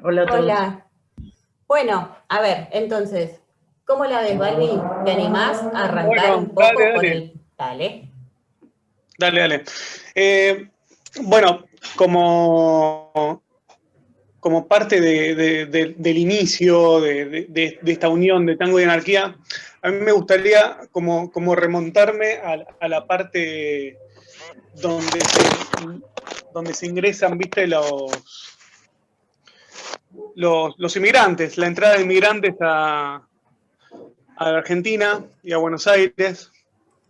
Hola a todos. Hola. Bueno, a ver, entonces, ¿cómo la ves, Balbi? ¿Te animás a arrancar Bueno, un dale, poco con dale, el... Dale. dale, dale. Eh, bueno, como, como parte del inicio de esta unión de tango y anarquía, a mí me gustaría como remontarme a la parte donde donde se ingresan, viste, los inmigrantes, la entrada de inmigrantes a Argentina y a Buenos Aires.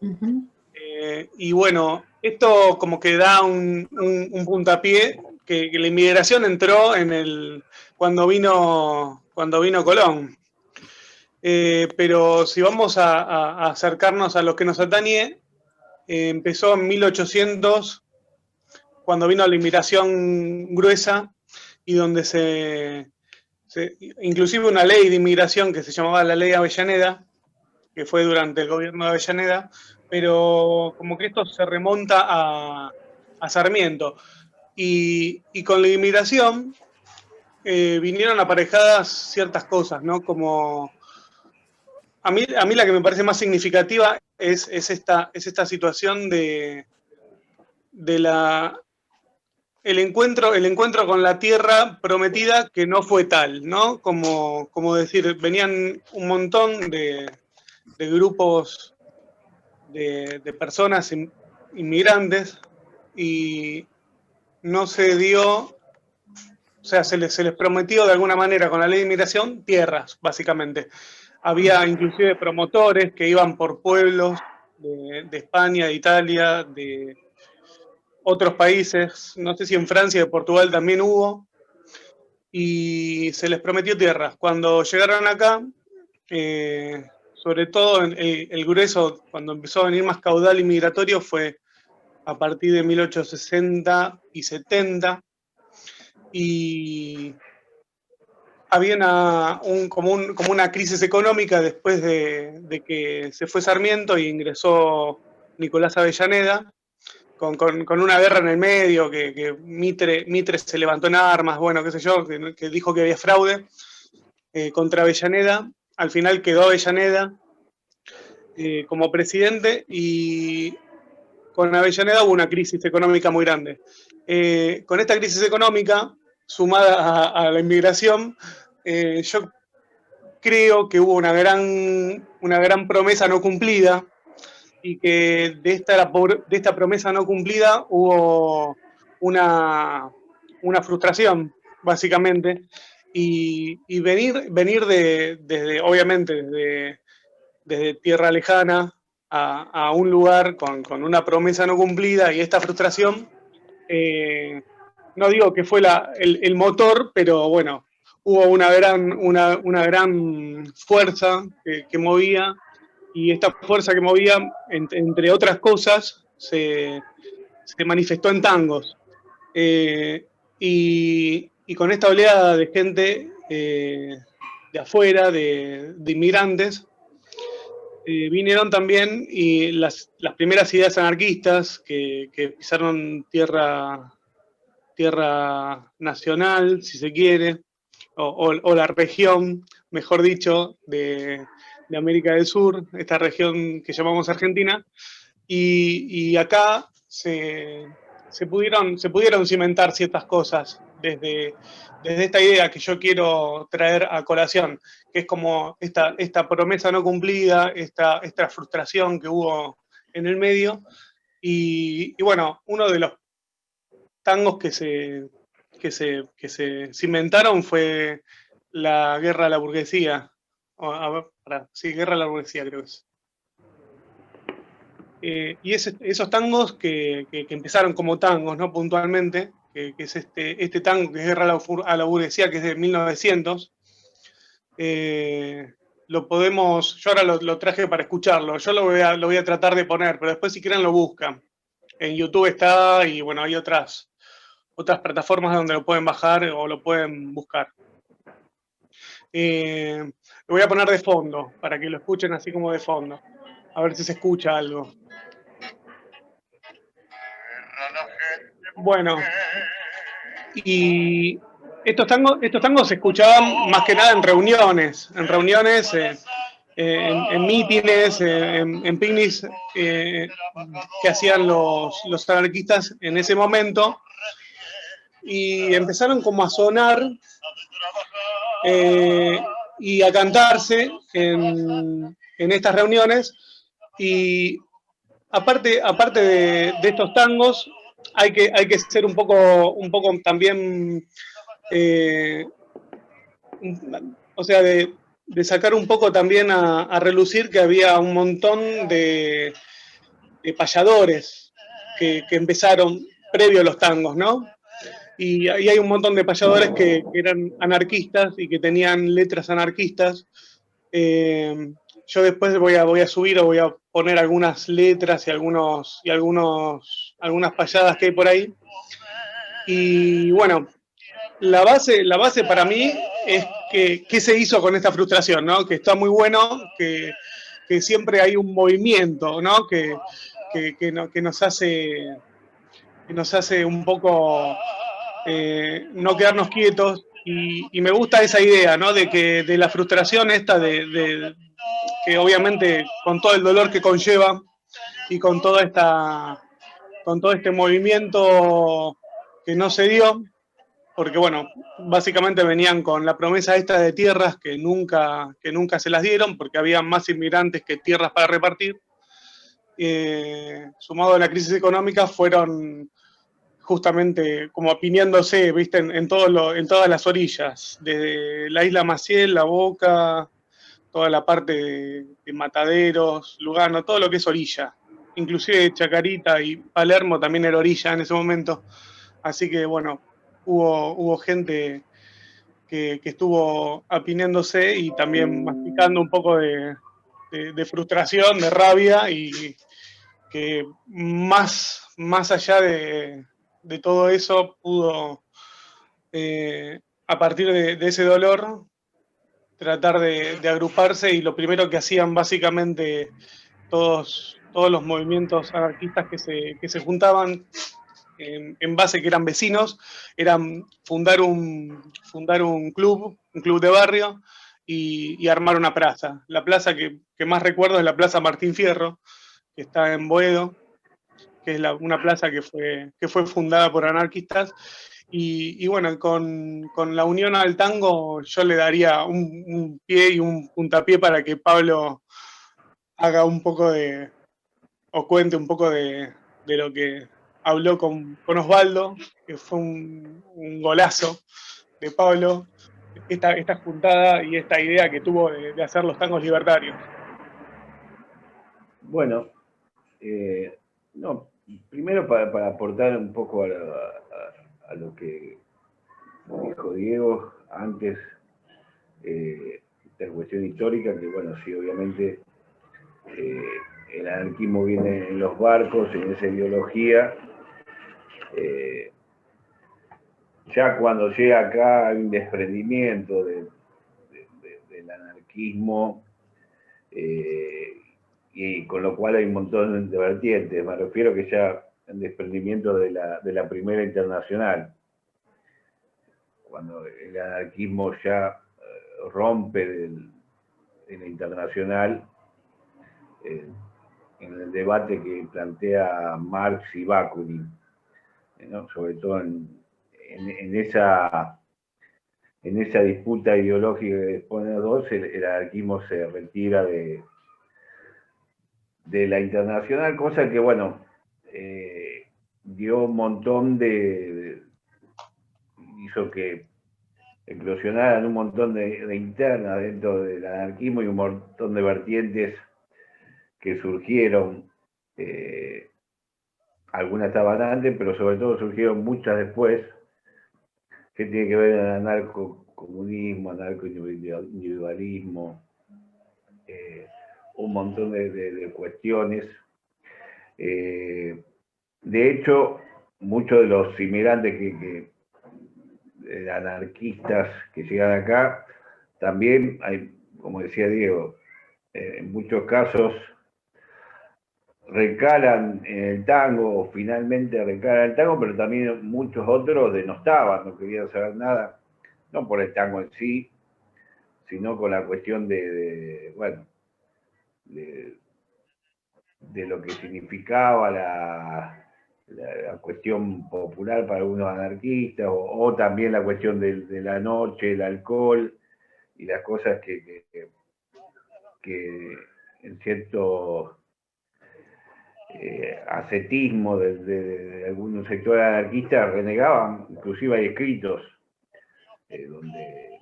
Ujú. Y bueno, esto como que da un puntapié que la inmigración entró cuando vino Colón. Pero si vamos a acercarnos a lo que nos atañe, empezó en 1800, cuando vino la inmigración gruesa y donde inclusive una ley de inmigración que se llamaba la ley Avellaneda, que fue durante el gobierno de Avellaneda, pero como que esto se remonta a Sarmiento. Y con la inmigración vinieron aparejadas ciertas cosas, ¿no? Como a mí la que me parece más significativa es esta situación de el encuentro con la tierra prometida que no fue tal, ¿no? Como decir, venían un montón de grupos de personas inmigrantes y no se dio, o sea, se les prometió de alguna manera con la ley de inmigración tierras, básicamente. Había inclusive promotores que iban por pueblos de España, de Italia, de otros países, no sé si en Francia y de Portugal también hubo, y se les prometió tierras. Cuando llegaron acá, sobre todo el grueso, cuando empezó a venir más caudal inmigratorio, fue a partir de 1860 y 70, y había como una crisis económica después de que se fue Sarmiento y ingresó Nicolás Avellaneda, con una guerra en el medio, que Mitre se levantó en armas, bueno, qué sé yo, que dijo que había fraude contra Avellaneda. Al final quedó Avellaneda como presidente y con Avellaneda hubo una crisis económica muy grande. Con esta crisis económica, sumada a la inmigración, yo creo que hubo una gran promesa no cumplida y que de esta promesa no cumplida hubo una, una frustración, básicamente, y venir desde, obviamente, desde tierra lejana a un lugar con una promesa no cumplida y esta frustración, eh, no digo que fue el motor, pero bueno, hubo una gran fuerza que movía, y esta fuerza que movía, entre otras cosas, se manifestó en tangos. Y con esta oleada de gente de afuera, de inmigrantes, vinieron también y las primeras ideas anarquistas que pisaron tierra nacional, si se quiere, o la región, mejor dicho, de América del Sur, esta región que llamamos Argentina, y acá se pudieron cimentar ciertas cosas desde esta idea que yo quiero traer a colación, que es como esta promesa no cumplida, esta frustración que hubo en el medio. Y bueno, uno de los tangos que se cimentaron fue la guerra a la burguesía. A ver, sí, guerra a la burguesía creo que es. Y esos tangos que empezaron como tangos, ¿no? Puntualmente, que es este tango que es Guerra a la Burguesía, que es de 1900, eh, lo podemos, yo ahora lo traje para escucharlo, yo lo voy a tratar de poner, pero después si quieren lo buscan. En YouTube está y bueno, hay otras plataformas donde lo pueden bajar o lo pueden buscar. Lo voy a poner de fondo, para que lo escuchen así como de fondo, a ver si se escucha algo. Bueno, y Estos tangos se escuchaban más que nada en reuniones, en mítines, en picnics que hacían los anarquistas en ese momento, y empezaron como a sonar y a cantarse en estas reuniones, y aparte de estos tangos, hay que ser un poco también, o sea, de sacar un poco también a relucir que había un montón de payadores que empezaron previo a los tangos, ¿no? Y ahí hay un montón de payadores que eran anarquistas y que tenían letras anarquistas. Yo después voy a subir o voy a poner algunas letras y algunas payadas que hay por ahí. Y bueno, la base para mí es qué se hizo con esta frustración, ¿no? Que está muy bueno, que siempre hay un movimiento, ¿no? Que nos hace un poco no quedarnos quietos, y me gusta esa idea, ¿no? De la frustración esta, que obviamente con todo el dolor que conlleva y con todo este movimiento que no se dio, porque bueno, básicamente venían con la promesa esta de tierras que nunca se las dieron, porque había más inmigrantes que tierras para repartir. Sumado a la crisis económica, fueron justamente como apiñándose, ¿viste? En todas las orillas, desde la isla Maciel, La Boca, toda la parte de Mataderos, Lugano, todo lo que es orilla. Inclusive Chacarita y Palermo también era orilla en ese momento. Así que bueno, hubo gente que estuvo apiñándose y también masticando un poco de frustración, de rabia, y que más allá de todo eso pudo, a partir de ese dolor, tratar de agruparse, y lo primero que hacían básicamente todos los movimientos anarquistas que se juntaban en base, que eran vecinos, eran fundar un club de barrio, y armar una plaza. La plaza que más recuerdo es la Plaza Martín Fierro, que está en Boedo, que es una plaza que fue fundada por anarquistas. Y bueno, con la unión al tango yo le daría un pie y un puntapié para que Pablo haga un poco o cuente un poco de lo que habló con Osvaldo, que fue un golazo de Pablo, esta juntada y esta idea que tuvo de hacer los tangos libertarios. Bueno, no, primero para aportar un poco a lo que dijo Diego antes, esta cuestión histórica, que bueno, sí, obviamente el anarquismo viene en los barcos, en esa ideología. Ya cuando llega acá hay un desprendimiento del anarquismo, y con lo cual hay un montón de vertientes. Me refiero que ya el desprendimiento de la primera internacional, cuando el anarquismo ya rompe en la internacional, en el debate que plantea Marx y Bakunin, ¿no? Sobre todo en esa disputa ideológica que exponen los dos, el anarquismo se retira de la internacional, cosa que, bueno, dio un montón hizo que eclosionaran un montón de internas dentro del anarquismo y un montón de vertientes que surgieron. Algunas estaban antes, pero sobre todo surgieron muchas después, que tiene que ver con el anarcocomunismo, anarcoindividualismo, un montón de cuestiones. De hecho, muchos de los inmigrantes anarquistas que llegan acá, también hay, como decía Diego, en muchos casos recalan en el tango, o finalmente recalan en el tango, pero también muchos otros denostaban, no querían saber nada no por el tango en sí, sino con la cuestión bueno, de lo que significaba la cuestión popular para algunos anarquistas, o también la cuestión de la noche, el alcohol y las cosas que en cierto ascetismo de algunos sectores anarquistas renegaban. Inclusive hay escritos donde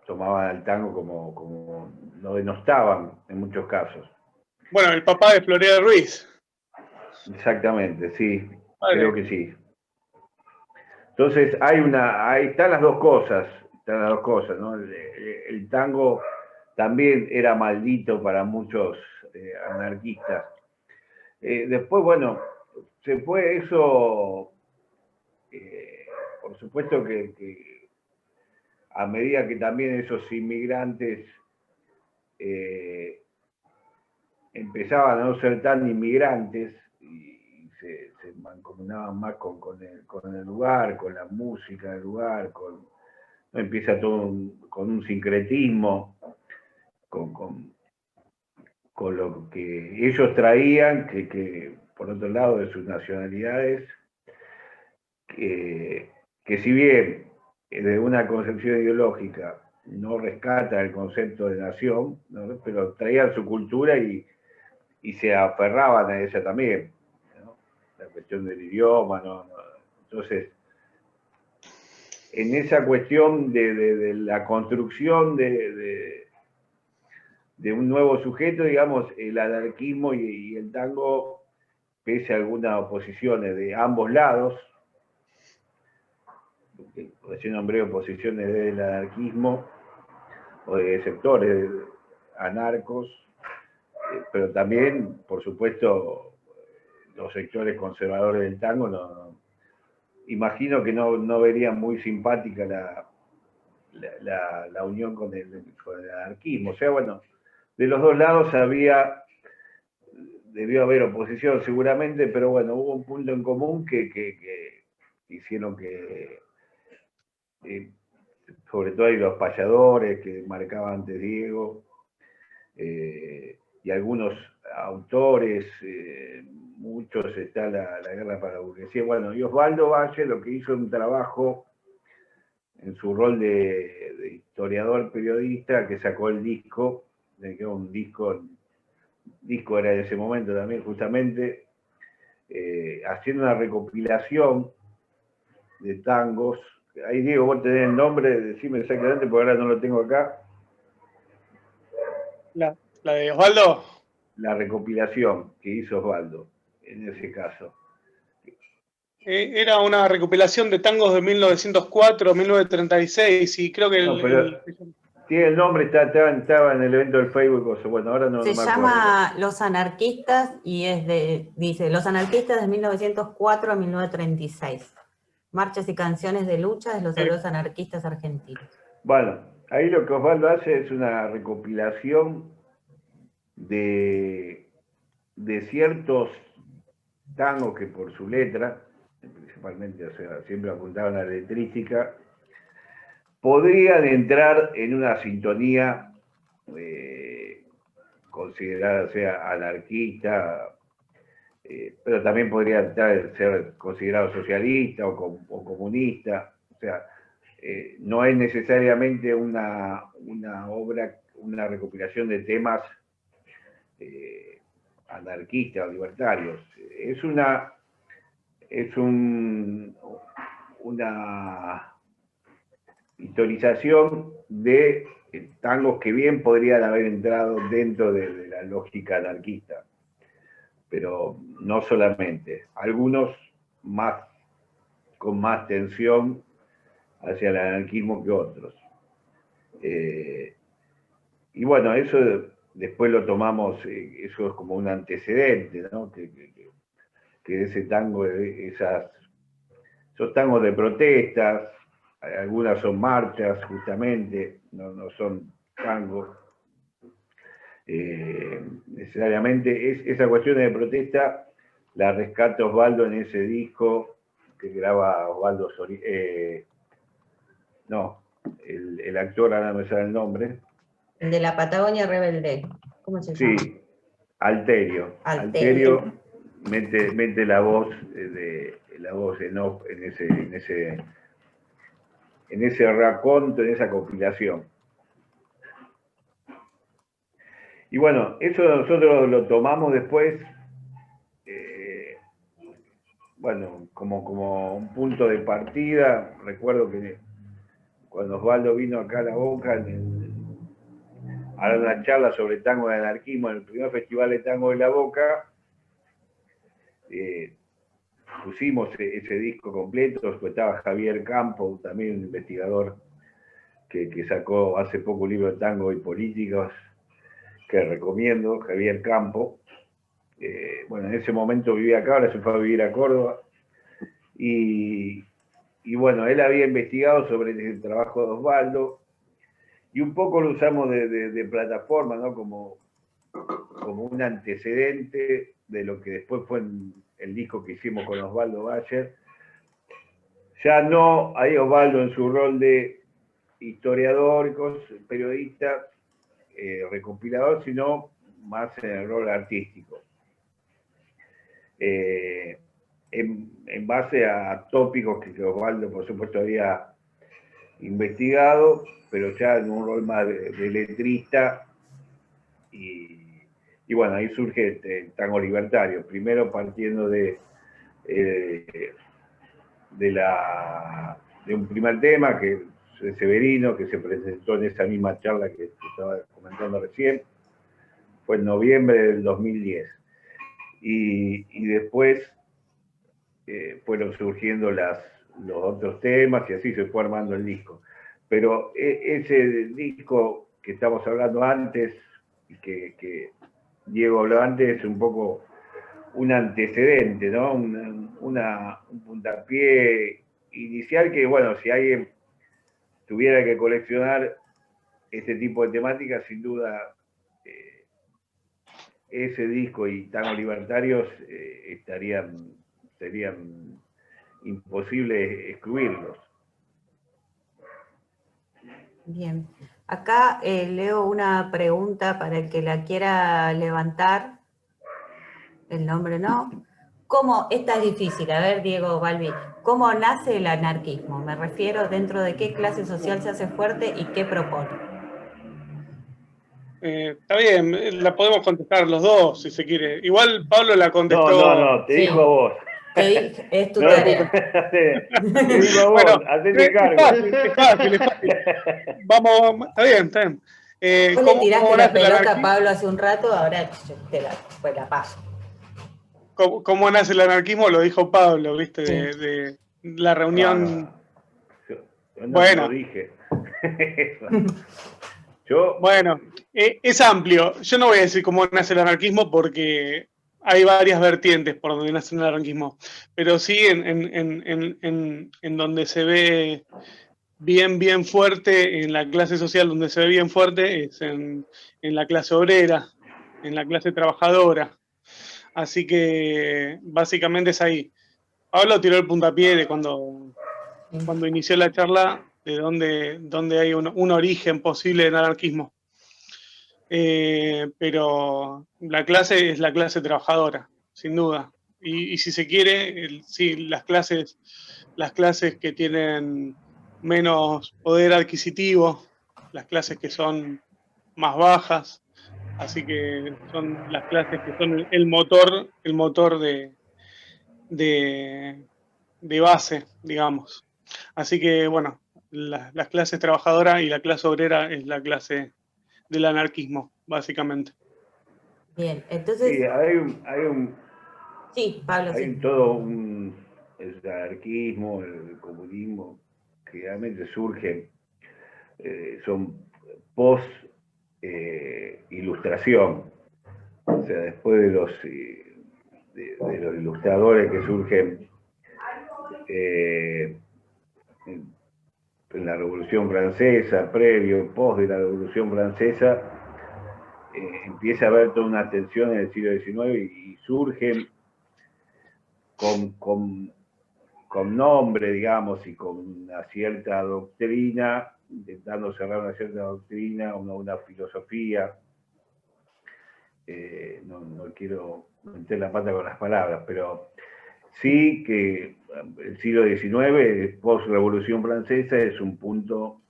tomaban al tango como lo denostaban en muchos casos. Bueno, el papá de Florea Ruiz. Exactamente, sí, Vale. creo que sí. Entonces ahí están las dos cosas, ¿no? El tango también era maldito para muchos anarquistas. Después, bueno, se fue eso, por supuesto que a medida que también esos inmigrantes empezaban a no ser tan inmigrantes y se mancomunaban más con el lugar, con la música del lugar, empieza todo con un sincretismo, con lo que ellos traían, que por otro lado de sus nacionalidades, que si bien desde una concepción ideológica no rescata el concepto de nación, ¿no? Pero traían su cultura y se aferraban a ella también, ¿no? La cuestión del idioma, ¿no? Entonces, en esa cuestión de la construcción de un nuevo sujeto, digamos, el anarquismo y el tango, pese a algunas oposiciones de ambos lados, recién nombré oposiciones del anarquismo o de sectores anarcos, pero también, por supuesto, los sectores conservadores del tango, imagino que no verían muy simpática la unión con el anarquismo. O sea, bueno, de los dos lados debió haber oposición seguramente, pero bueno, hubo un punto en común que hicieron que, sobre todo hay los payadores que marcaba antes Diego, y algunos autores, muchos, está la guerra para la burguesía. Bueno, y Osvaldo Valle lo que hizo un trabajo en su rol de historiador periodista, que sacó el disco, un disco era de ese momento también, justamente, haciendo una recopilación de tangos. Ahí, Diego, vos tenés el nombre, decime exactamente, porque ahora no lo tengo acá. ¿La de Osvaldo? La recopilación que hizo Osvaldo, en ese caso. Era una recopilación de tangos de 1904, 1936, y creo que tiene el nombre, estaba en el evento del Facebook, bueno, ahora no me acuerdo. Se llama Los Anarquistas y dice, Los Anarquistas de 1904 a 1936. Marchas y canciones de lucha de los obreros anarquistas argentinos. Bueno, ahí lo que Osvaldo hace es una recopilación de ciertos tangos que por su letra, principalmente, o sea, siempre apuntaban a la letrística, podrían entrar en una sintonía considerada, o sea, anarquista, pero también podría ser considerado socialista o comunista. O sea, no es necesariamente una obra, una recopilación de temas anarquistas o libertarios. Es una historización de tangos que bien podrían haber entrado dentro de la lógica anarquista, pero no solamente. Algunos con más tensión hacia el anarquismo que otros. Y bueno, eso después lo tomamos, eso es como un antecedente, ¿no? Que ese tango, esos tangos de protestas, algunas son marchas justamente, no son tangos. Necesariamente esa cuestión de protesta la rescata Osvaldo en ese disco que graba Osvaldo no, el actor, ahora no me sale el nombre. De la Patagonia Rebelde. ¿Cómo se llama? Sí, Alterio. Alterio. Mete la voz en off en ese raconto, en esa compilación. Y bueno, eso nosotros lo tomamos después, bueno, como un punto de partida. Recuerdo que cuando Osvaldo vino acá a La Boca, a dar una charla sobre tango de anarquismo en el primer festival de tango de La Boca, pusimos ese disco completo, pues estaba Javier Campo, también un investigador que sacó hace poco un libro de tango y políticos, que recomiendo, Javier Campo. Bueno, en ese momento vivía acá, ahora se fue a vivir a Córdoba, y bueno, él había investigado sobre el trabajo de Osvaldo, y un poco lo usamos de plataforma, ¿no? Como un antecedente de lo que después fue el disco que hicimos con Osvaldo Bayer. Ya no ahí Osvaldo en su rol de historiador, periodista, recompilador, sino más en el rol artístico. En base a tópicos que Osvaldo, por supuesto, había investigado, pero ya en un rol más de letrista. Y bueno, ahí surge el tango libertario, primero partiendo de un primer tema, que es Severino, que se presentó en esa misma charla que estaba comentando recién, fue en noviembre del 2010. Y después fueron surgiendo los otros temas y así se fue armando el disco. Pero ese disco que estamos hablando antes, y que Diego habló antes, es un poco un antecedente, ¿no? Un puntapié inicial que, bueno, si alguien tuviera que coleccionar este tipo de temáticas, sin duda ese disco y Tangos Libertarios serían imposible excluirlos. Bien. Acá leo una pregunta para el que la quiera levantar. El nombre no. ¿Cómo? Esta es difícil. A ver, Diego Balbi. ¿Cómo nace el anarquismo? Me refiero dentro de qué clase social se hace fuerte y qué propone. Está bien, la podemos contestar los dos, si se quiere. Igual Pablo la contestó. No, te dijo a vos. Te dije, es tu tarea. Te digo a vos, Bueno, hacete cargo. Es fácil. Vamos, está bien. Vos le tiraste la pelota a anarquismo? Pablo hace un rato, ahora pues la paso. ¿Cómo nace el anarquismo? Lo dijo Pablo, ¿viste? Sí. De la reunión. No. Yo Bueno. no dije. Bueno, es amplio. Yo no voy a decir cómo nace el anarquismo porque hay varias vertientes por donde nace el anarquismo, pero sí en donde se ve bien fuerte, en la clase social donde se ve bien fuerte, es en la clase obrera, en la clase trabajadora. Así que básicamente es ahí. Pablo tiró el puntapié de cuando inició la charla, de dónde hay un origen posible del anarquismo. Pero la clase es la clase trabajadora, sin duda. Y si se quiere, sí, las clases que tienen menos poder adquisitivo, las clases que son más bajas, así que son las clases que son el motor de base, digamos. Así que, bueno, las clases trabajadoras y la clase obrera es la clase del anarquismo, básicamente. Bien, entonces... Sí, hay Pablo, sí. todo el anarquismo, el comunismo, que realmente surgen, son post ilustración. O sea, después de los ilustradores que surgen en la Revolución Francesa, previo, post de la Revolución Francesa, empieza a haber toda una tensión en el siglo XIX y surgen con con nombre, digamos, y con una cierta doctrina, intentando cerrar una cierta doctrina, una filosofía. No quiero meter la pata con las palabras, pero sí que el siglo XIX, post-revolución francesa, es un punto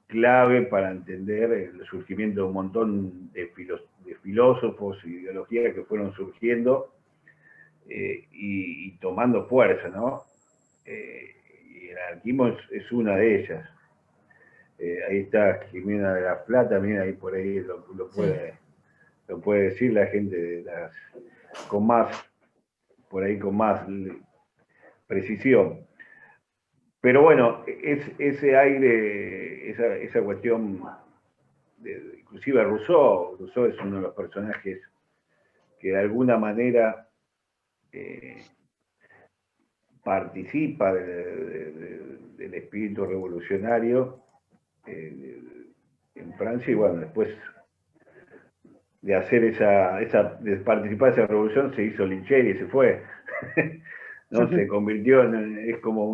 clave para entender el surgimiento de un montón de filósofos y ideologías que fueron surgiendo y tomando fuerza, ¿no? Y el anarquismo es una de ellas. Ahí está Jimena de la Plata, mira, ahí por ahí lo puede decir la gente de con más precisión. Pero bueno, ese aire, esa cuestión, inclusive Rousseau es uno de los personajes que de alguna manera participa del espíritu revolucionario en Francia, y bueno, después de hacer de participar de esa revolución se hizo linchera y se fue. ¿No? Se convirtió es como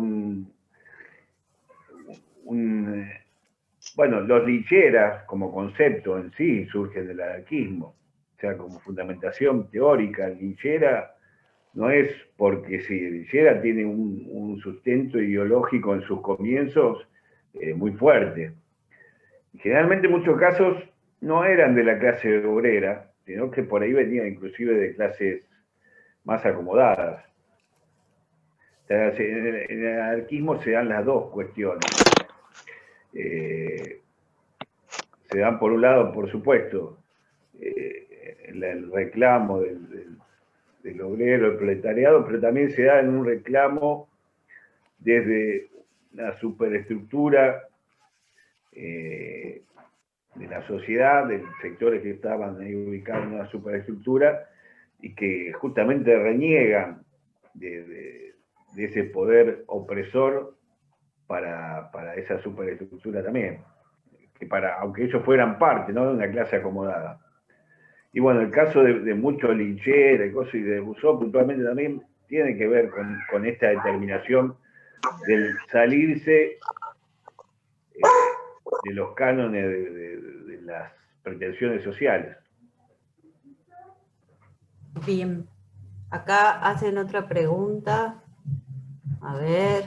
bueno, los lincheras como concepto en sí surgen del anarquismo, o sea, como fundamentación teórica. Linchera no es porque sí, linchera tiene un sustento ideológico en sus comienzos muy fuerte. Generalmente en muchos casos no eran de la clase obrera, sino que por ahí venían inclusive de clases más acomodadas. O sea, en el anarquismo se dan las dos cuestiones. Se dan por un lado, por supuesto, el reclamo del obrero, el proletariado, pero también se da en un reclamo desde la superestructura de la sociedad, de sectores que estaban ahí ubicados en una superestructura y que justamente reniegan de ese poder opresor para esa superestructura también, aunque ellos fueran parte, ¿no?, de una clase acomodada. Y bueno, el caso de muchos lincheras y de Rousseau puntualmente también tiene que ver con esta determinación del salirse de los cánones de las pretensiones sociales. Bien, acá hacen otra pregunta. A ver,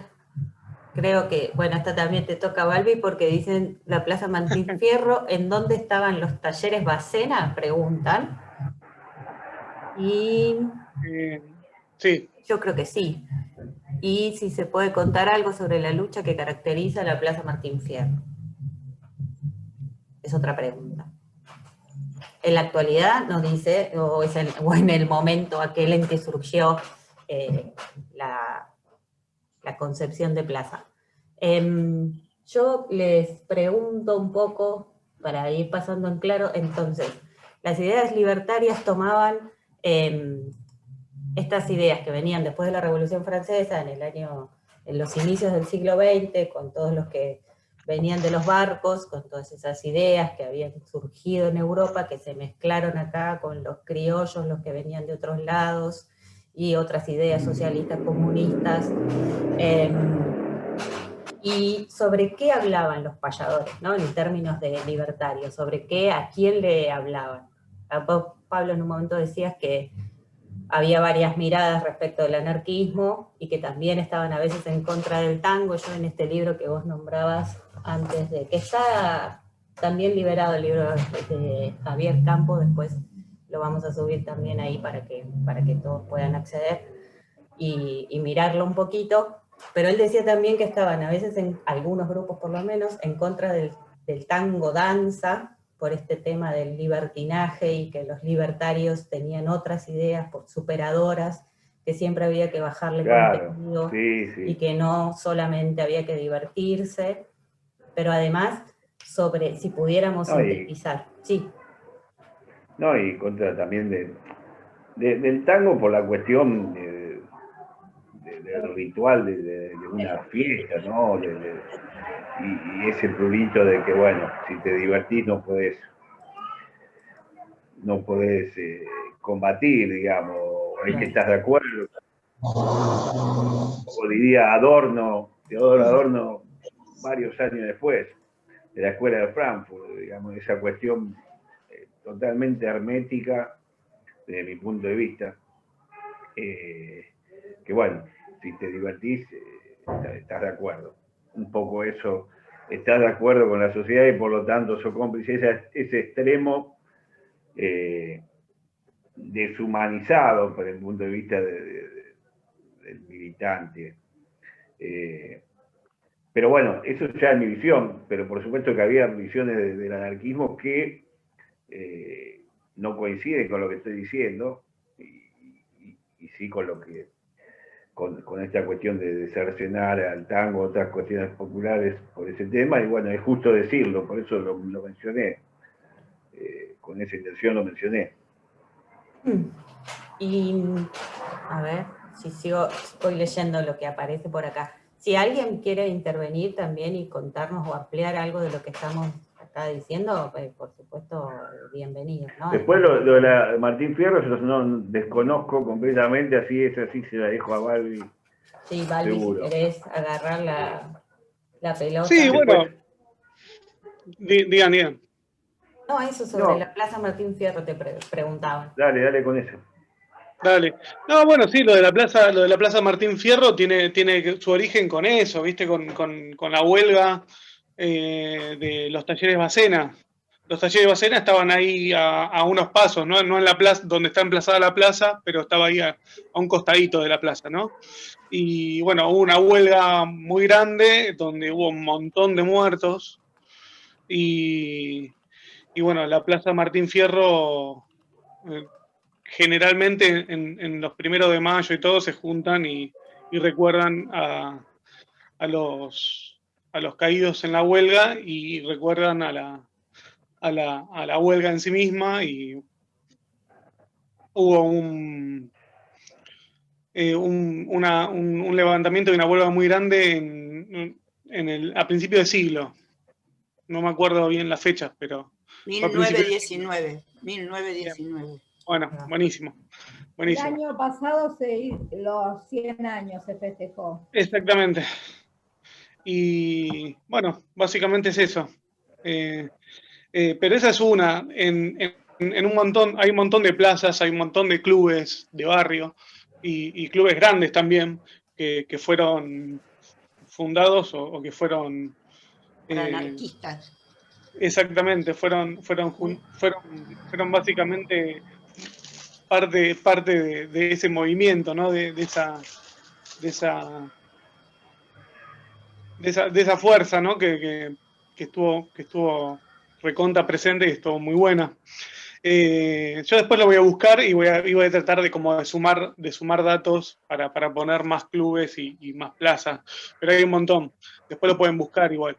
creo que, bueno, esta también te toca, Balbi, porque dicen la Plaza Martín Fierro, ¿en dónde estaban los talleres Bacena? Preguntan. Y sí. Yo creo que sí. Y si se puede contar algo sobre la lucha que caracteriza la Plaza Martín Fierro. Es otra pregunta. En la actualidad nos dice, o en el momento aquel en que surgió la concepción de plaza. Yo les pregunto un poco, para ir pasando en claro, entonces, las ideas libertarias tomaban estas ideas que venían después de la Revolución Francesa, en los inicios del siglo XX, con todos los que venían de los barcos, con todas esas ideas que habían surgido en Europa, que se mezclaron acá con los criollos, los que venían de otros lados, y otras ideas socialistas, comunistas, y sobre qué hablaban los payadores, ¿no?, en términos de libertarios, sobre qué, a quién le hablaban. Vos, Pablo, en un momento decías que había varias miradas respecto del anarquismo y que también estaban a veces en contra del tango. Yo en este libro que vos nombrabas antes, de que está también liberado el libro de Javier Campo, después lo vamos a subir también ahí para que todos puedan acceder y mirarlo un poquito, pero él decía también que estaban a veces, en algunos grupos por lo menos, en contra del tango danza, por este tema del libertinaje, y que los libertarios tenían otras ideas superadoras, que siempre había que bajarle contenido, sí. y que no solamente había que divertirse, pero además sobre si pudiéramos sintetizar. Sí. No, y contra también del tango por la cuestión del ritual de una fiesta, ¿no? Y ese prurito de que, bueno, si te divertís no podés combatir, digamos, es que estás de acuerdo. o diría Adorno, Teodoro Adorno, varios años después, de la Escuela de Frankfurt, digamos, esa cuestión totalmente hermética, desde mi punto de vista, que bueno, si te divertís, estás de acuerdo. Un poco eso, estás de acuerdo con la sociedad y por lo tanto sos cómplice. Ese extremo deshumanizado por el punto de vista del militante. Pero bueno, eso ya es mi visión, pero por supuesto que había visiones del anarquismo que no coinciden con lo que estoy diciendo y sí con lo que con esta cuestión de cercenar al tango, otras cuestiones populares por ese tema, y bueno, es justo decirlo, por eso lo mencioné, con esa intención lo mencioné. Y a ver, si voy leyendo lo que aparece por acá. Si alguien quiere intervenir también y contarnos o ampliar algo de lo que estamos acá diciendo, por supuesto, bienvenido, ¿no? Después lo de Martín Fierro, yo no desconozco completamente, así se la dejo a Balbi. Sí, Balbi, seguro. Si querés agarrar la pelota. Sí, bueno. Digan. No, eso sobre la Plaza Martín Fierro te preguntaban. Dale con eso. Dale. No, bueno, sí, lo de la Plaza Martín Fierro tiene su origen con eso, ¿viste? Con la huelga de los talleres Bacena. Los talleres Bacena estaban ahí a unos pasos, ¿no? No en la plaza, donde está emplazada la plaza, pero estaba ahí a un costadito de la plaza, ¿no? Y bueno, hubo una huelga muy grande donde hubo un montón de muertos. Y bueno, la Plaza Martín Fierro, generalmente en los 1 de mayo y todo se juntan y recuerdan a los caídos en la huelga y recuerdan a la huelga en sí misma, y hubo un levantamiento y una huelga muy grande a principios de siglo. No me acuerdo bien las fechas, pero... 1919. Bueno, buenísimo. El año pasado los 100 años se festejó. Exactamente. Y bueno, básicamente es eso. Pero esa es una. En un montón, hay un montón de plazas, hay un montón de clubes de barrio y clubes grandes también que fueron fundados o que fueron anarquistas. Exactamente, fueron básicamente parte de ese movimiento, ¿no? De esa fuerza, ¿no? Que estuvo recontra presente y estuvo muy buena. Yo después lo voy a buscar y voy a tratar de sumar datos para poner más clubes y más plazas, pero hay un montón. Después lo pueden buscar igual.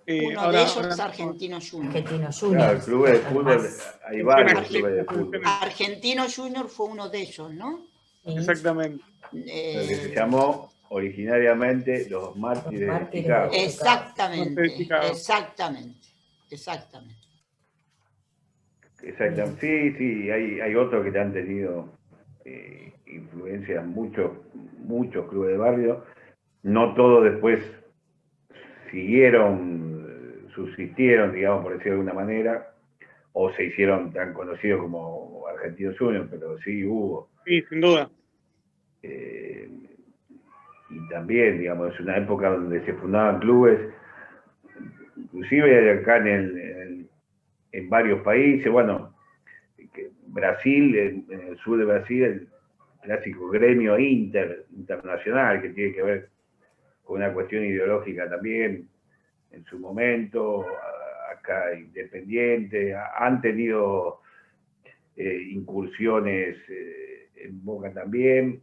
Uno de ellos es Argentino Junior. Claro, clubes de fútbol, hay varios clubes de fútbol. Argentino Junior fue uno de ellos, ¿no? Exactamente. Lo que se llamó originariamente los Mártires de Chicago. Exactamente. Sí, hay otros que han tenido influencia en muchos clubes de barrio. No todos después subsistieron, digamos, por decirlo de alguna manera, o se hicieron tan conocidos como Argentinos Juniors, pero sí hubo. Sí, sin duda. Y también, digamos, es una época donde se fundaban clubes, inclusive acá en varios países. Bueno, Brasil, en el sur de Brasil, el clásico gremio internacional, que tiene que ver con una cuestión ideológica también, en su momento. Acá Independiente, han tenido incursiones en Boca también,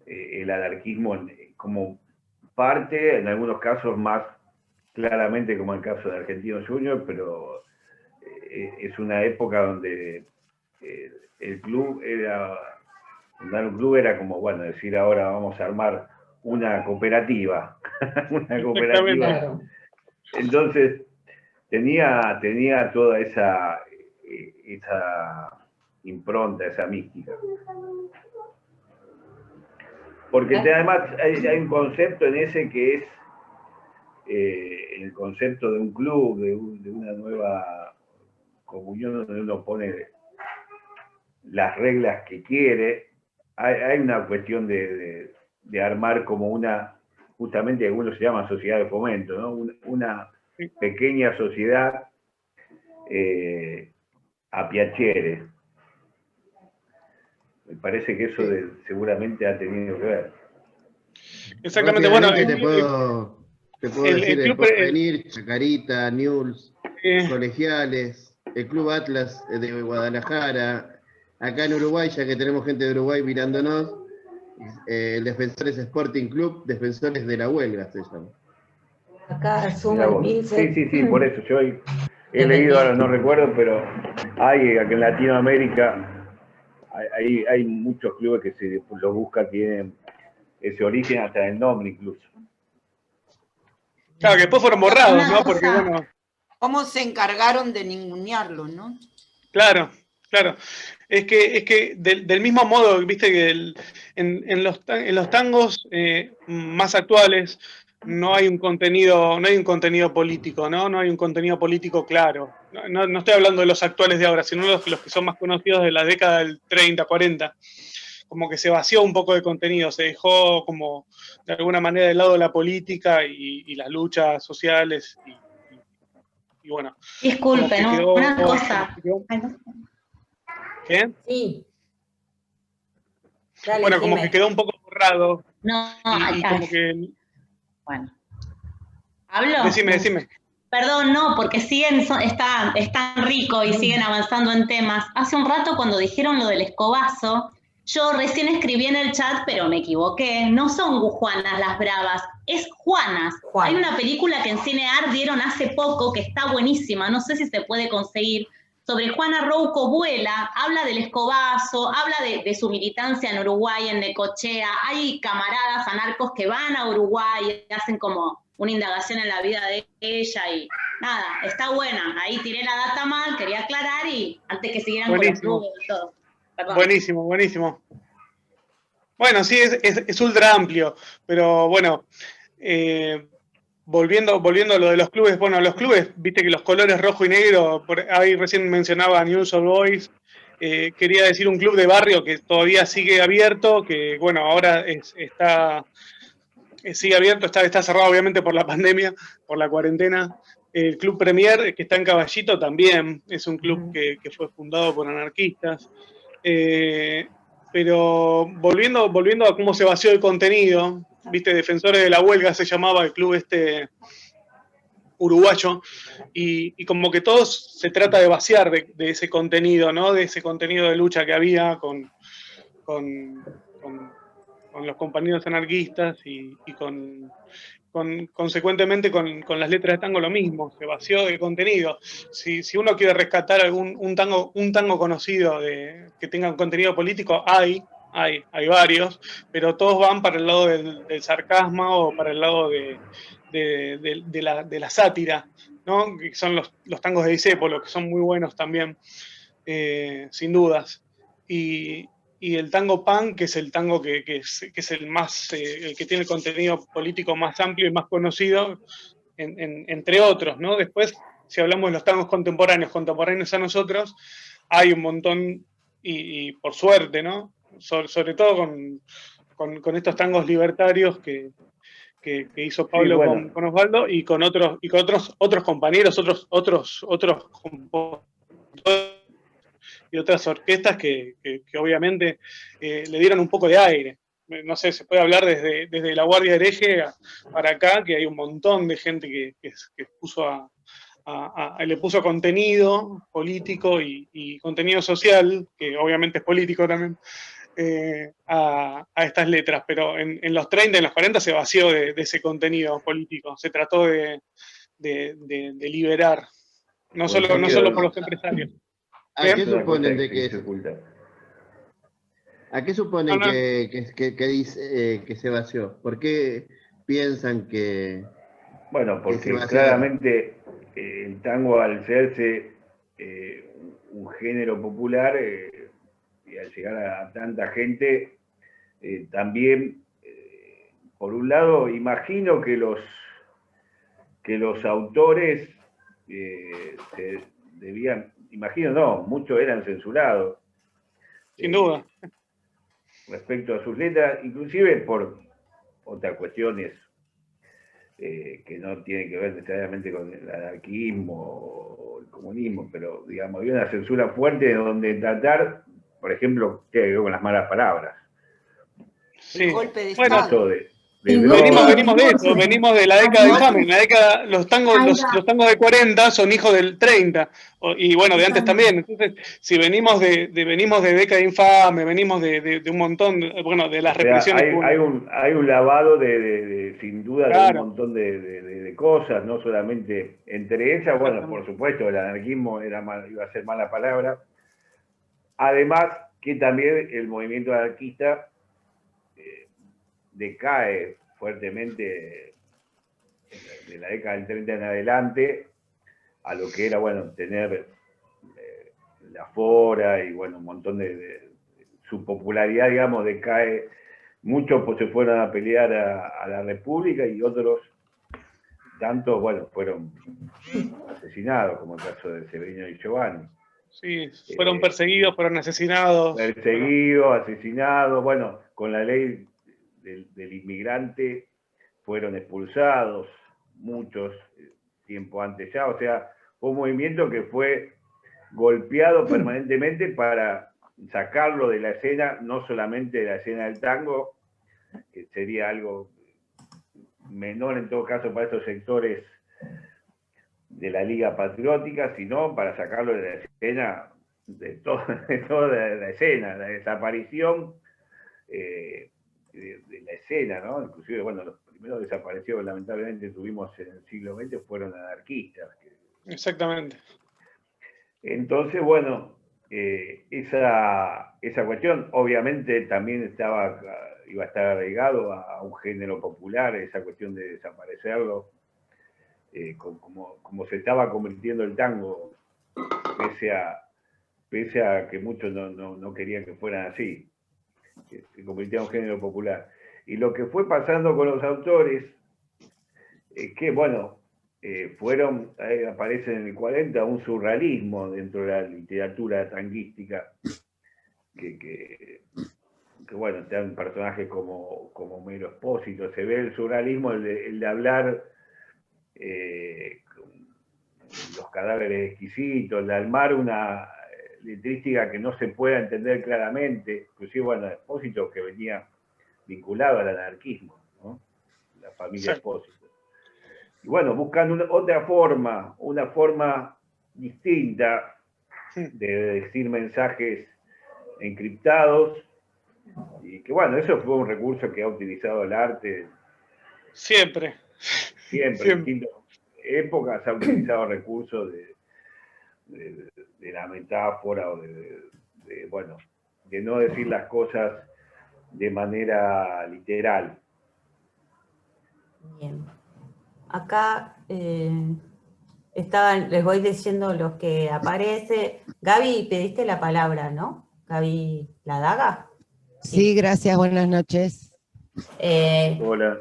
el anarquismo como parte, en algunos casos más claramente como el caso de Argentinos Juniors, pero es una época donde el club fundar un club era como, bueno, decir ahora vamos a armar una cooperativa. Una cooperativa. Claro. Entonces, tenía toda esa impronta, esa mística. Porque además hay un concepto en ese que es el concepto de un club, de una nueva comunión donde uno pone las reglas que quiere. Hay una cuestión de armar como una, justamente algunos se llaman sociedad de fomento, ¿no? Una pequeña sociedad a piacere. Me parece que eso seguramente ha tenido que ver. Exactamente, bueno. Te puedo decir el Porvenir, Chacarita, Newell's, Colegiales, el Club Atlas de Guadalajara, acá en Uruguay, ya que tenemos gente de Uruguay mirándonos, el Defensores Sporting Club, Defensores de la Huelga se llama. Acá suma el Pilsen. Sí, por eso yo he leído, ahora no recuerdo, pero hay aquí en Latinoamérica hay muchos clubes que se los busca, tienen ese origen hasta en el nombre incluso. Claro, que después fueron borrados, ¿no? Porque bueno. ¿Cómo se encargaron de ningunearlo, no? Claro. Es que del mismo modo, viste que en los tangos más actuales no hay un contenido político, ¿no? No hay un contenido político claro. No estoy hablando de los actuales de ahora, sino los que son más conocidos de la década del 30, 40. Como que se vació un poco de contenido, se dejó como de alguna manera de lado la política y las luchas sociales y bueno. Disculpen, una cosa. ¿Qué? Sí. Dale, bueno, como que quedó un poco borrado. No, y como que... Bueno. ¿Hablo? Decime. Perdón, no, porque es tan rico y siguen avanzando en temas. Hace un rato cuando dijeron lo del escobazo, yo recién escribí en el chat, pero me equivoqué. No son Juanas las Bravas, es Juanas. Hay una película que en Cinear dieron hace poco que está buenísima, no sé si se puede conseguir, sobre Juana Rouco Vuela, habla del escobazo, habla de su militancia en Uruguay, en Necochea. Hay camaradas anarcos que van a Uruguay y hacen como una indagación en la vida de ella y nada, está buena. Ahí tiré la data mal, quería aclarar y antes que siguieran buenísimo. con los clubes y todo. Perdón. Buenísimo. Bueno, sí, es ultra amplio, pero bueno, volviendo a lo de los clubes, bueno, los clubes, viste que los colores rojo y negro, ahí recién mencionaba News Old Boys, quería decir un club de barrio que todavía sigue abierto, que bueno, ahora sigue abierto, está cerrado obviamente por la pandemia, por la cuarentena. El Club Premier, que está en Caballito, también es un club que fue fundado por anarquistas. Pero volviendo a cómo se vació el contenido, viste, Defensores de la Huelga se llamaba el club uruguayo, y como que todo se trata de vaciar de ese contenido, ¿no? De ese contenido de lucha que había con los compañeros anarquistas y consecuentemente con las letras de tango lo mismo, se vació de contenido. Si uno quiere rescatar un tango conocido que tenga un contenido político, hay varios, pero todos van para el lado del sarcasmo o para el lado de la sátira, ¿no? Que son los tangos de Discépolo, que son muy buenos también, sin dudas. Y el tango punk, que es el tango que es el más, el que tiene el contenido político más amplio y más conocido, entre otros, ¿no? Después, si hablamos de los tangos contemporáneos a nosotros, hay un montón, y por suerte, ¿no? Sobre todo con estos tangos libertarios que hizo Pablo, sí, bueno, con Osvaldo y con otros compañeros, otros compositores y otras orquestas que obviamente le dieron un poco de aire. No sé, se puede hablar desde la Guardia Hereje para acá, que hay un montón de gente que le puso contenido político y contenido social, que obviamente es político también, a estas letras, pero en los 30, en los 40 se vació de ese contenido político, se trató de liberar, no solo por los empresarios. ¿A qué suponen de que ¿A qué suponen que se vació? ¿Por qué piensan que... Bueno, porque claramente el tango, al serse un género popular y al llegar a tanta gente, también por un lado, imagino que los autores se debían, imagino no, muchos eran censurados. Sin duda. Respecto a sus letras, inclusive por otras cuestiones que no tienen que ver necesariamente con el anarquismo o el comunismo, pero digamos, había una censura fuerte donde tratar, por ejemplo, tiene que ver con las malas palabras. Sí. Golpe de Bueno, Estado. venimos de eso, venimos de la década infame. La década, los tangos de 40 son hijos del 30, y bueno, de antes también. Entonces, si venimos de década infame, venimos de un montón, bueno, de las represiones. Hay un lavado sin duda, claro, de un montón de cosas, no solamente entre ellas, bueno, por supuesto, el anarquismo iba a ser mala palabra. Además, que también el movimiento anarquista decae fuertemente de la década del 30 en adelante a lo que era, bueno, tener la fora y, bueno, un montón su popularidad, digamos, decae. Muchos pues se fueron a pelear a la República y otros tantos, bueno, fueron asesinados, como el caso de Severino y Giovanni. Sí, fueron perseguidos, fueron asesinados. Perseguidos, asesinados, bueno, con la ley del inmigrante fueron expulsados, muchos tiempo antes ya, o sea, fue un movimiento que fue golpeado permanentemente para sacarlo de la escena, no solamente de la escena del tango, que sería algo menor en todo caso para estos sectores de la Liga Patriótica, sino para sacarlo de la escena, de toda la escena, la desaparición de la escena, ¿no? Inclusive, bueno, los primeros desaparecidos lamentablemente tuvimos en el siglo XX fueron anarquistas. Exactamente. Entonces, bueno, esa cuestión obviamente también iba a estar arraigado a un género popular, esa cuestión de desaparecerlo, como se estaba convirtiendo el tango, pese a que muchos no querían que fueran así, que se convirtiera en un género popular. Y lo que fue pasando con los autores es que, bueno, aparece en el 40 un surrealismo dentro de la literatura tanguística, que bueno, están personajes como Homero Expósito, se ve el surrealismo, el de hablar los cadáveres exquisitos, el de armar una letrística que no se pueda entender claramente, inclusive, bueno, Expósito que venía vinculado al anarquismo, ¿no? La familia Expósito. Y bueno, buscando una forma distinta de decir mensajes encriptados, y que bueno, eso fue un recurso que ha utilizado el arte siempre. En distintas épocas ha utilizado recursos de la metáfora o bueno, de no decir las cosas de manera literal. Bien. Acá les voy diciendo los que aparece. Gaby, pediste la palabra, ¿no? Gaby Ladaga. Sí, gracias, buenas noches. Hola.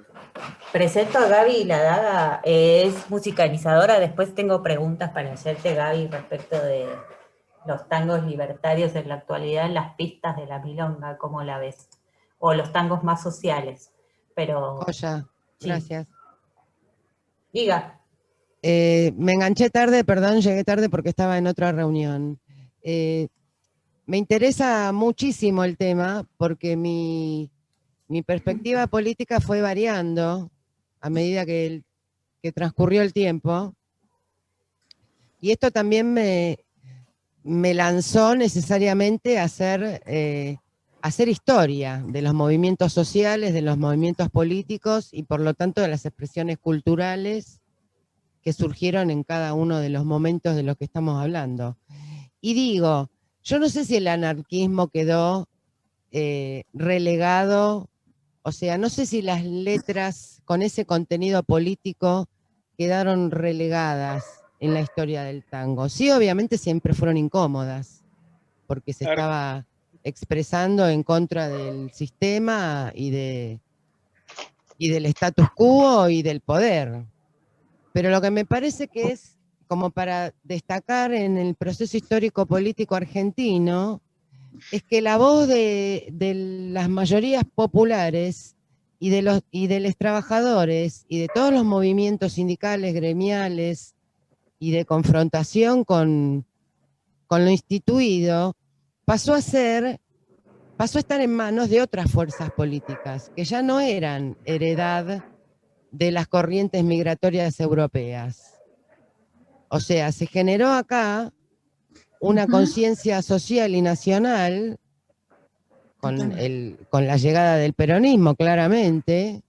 Presento a Gaby Ladaga, es musicalizadora. Después tengo preguntas para hacerte, Gaby, respecto de los tangos libertarios en la actualidad en las pistas de la milonga, ¿cómo la ves? O los tangos más sociales. Pero. Joya, gracias. Diga. Me enganché tarde, perdón, llegué tarde porque estaba en otra reunión. Me interesa muchísimo el tema porque mi perspectiva política fue variando a medida que transcurrió el tiempo. Y esto también me lanzó necesariamente a hacer historia de los movimientos sociales, de los movimientos políticos y por lo tanto de las expresiones culturales que surgieron en cada uno de los momentos de los que estamos hablando. Y digo, yo no sé si el anarquismo quedó relegado, o sea, no sé si las letras con ese contenido político quedaron relegadas en la historia del tango. Sí, obviamente siempre fueron incómodas, porque se estaba expresando en contra del sistema y de y del status quo y del poder. Pero lo que me parece que es como para destacar en el proceso histórico-político argentino es que la voz de las mayorías populares y de los trabajadores y de todos los movimientos sindicales, gremiales y de confrontación con lo instituido, pasó a estar en manos de otras fuerzas políticas, que ya no eran heredad de las corrientes migratorias europeas. O sea, se generó acá una conciencia social y nacional con la llegada del peronismo, claramente,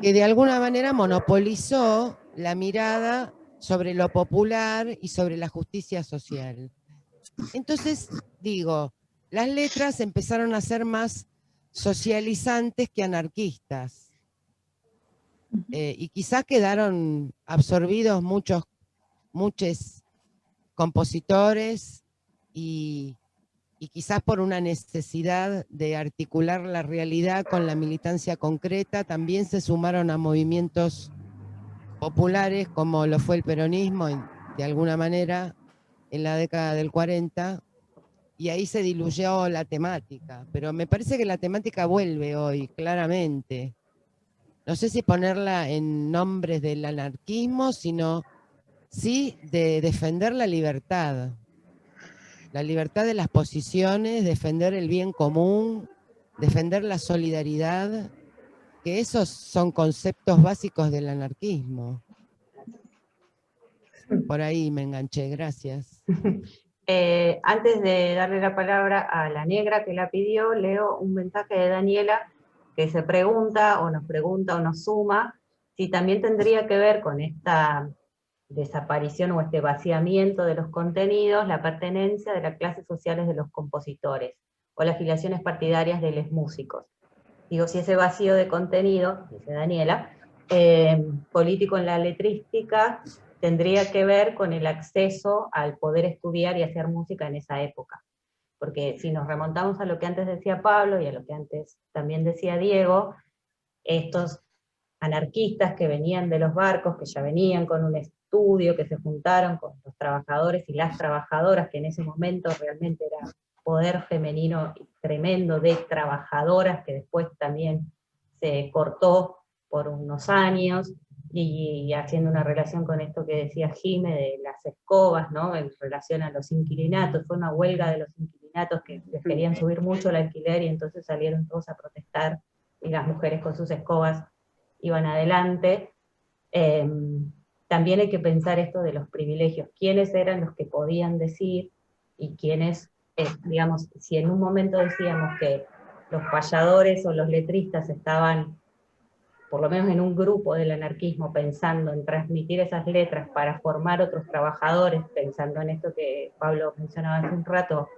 que de alguna manera monopolizó la mirada sobre lo popular y sobre la justicia social. Entonces, digo, las letras empezaron a ser más socializantes que anarquistas. Y quizás quedaron absorbidos muchos compositores y quizás por una necesidad de articular la realidad con la militancia concreta, también se sumaron a movimientos populares como lo fue el peronismo, de alguna manera, en la década del 40, y ahí se diluyó la temática. Pero me parece que la temática vuelve hoy, claramente. No sé si ponerla en nombres del anarquismo, sino sí de defender la libertad de las posiciones, defender el bien común, defender la solidaridad, que esos son conceptos básicos del anarquismo. Por ahí me enganché, gracias. Antes de darle la palabra a la negra que la pidió, leo un mensaje de Daniela que se pregunta o nos suma si también tendría que ver con esta desaparición o este vaciamiento de los contenidos, la pertenencia de las clases sociales de los compositores, o las filiaciones partidarias de los músicos. Digo, si ese vacío de contenido, dice Daniela, político en la letrística, tendría que ver con el acceso al poder estudiar y hacer música en esa época. Porque si nos remontamos a lo que antes decía Pablo y a lo que antes también decía Diego, estos anarquistas que venían de los barcos, que ya venían con un estudio, que se juntaron con los trabajadores y las trabajadoras, que en ese momento realmente era poder femenino tremendo de trabajadoras, que después también se cortó por unos años, y haciendo una relación con esto que decía Jime de las escobas, ¿no? En relación a los inquilinatos, fue una huelga de los inquilinatos que les querían subir mucho el alquiler y entonces salieron todos a protestar y las mujeres con sus escobas iban adelante. También hay que pensar esto de los privilegios, quiénes eran los que podían decir y quiénes, digamos, si en un momento decíamos que los payadores o los letristas estaban por lo menos en un grupo del anarquismo, pensando en transmitir esas letras para formar otros trabajadores, pensando en esto que Pablo mencionaba hace un rato,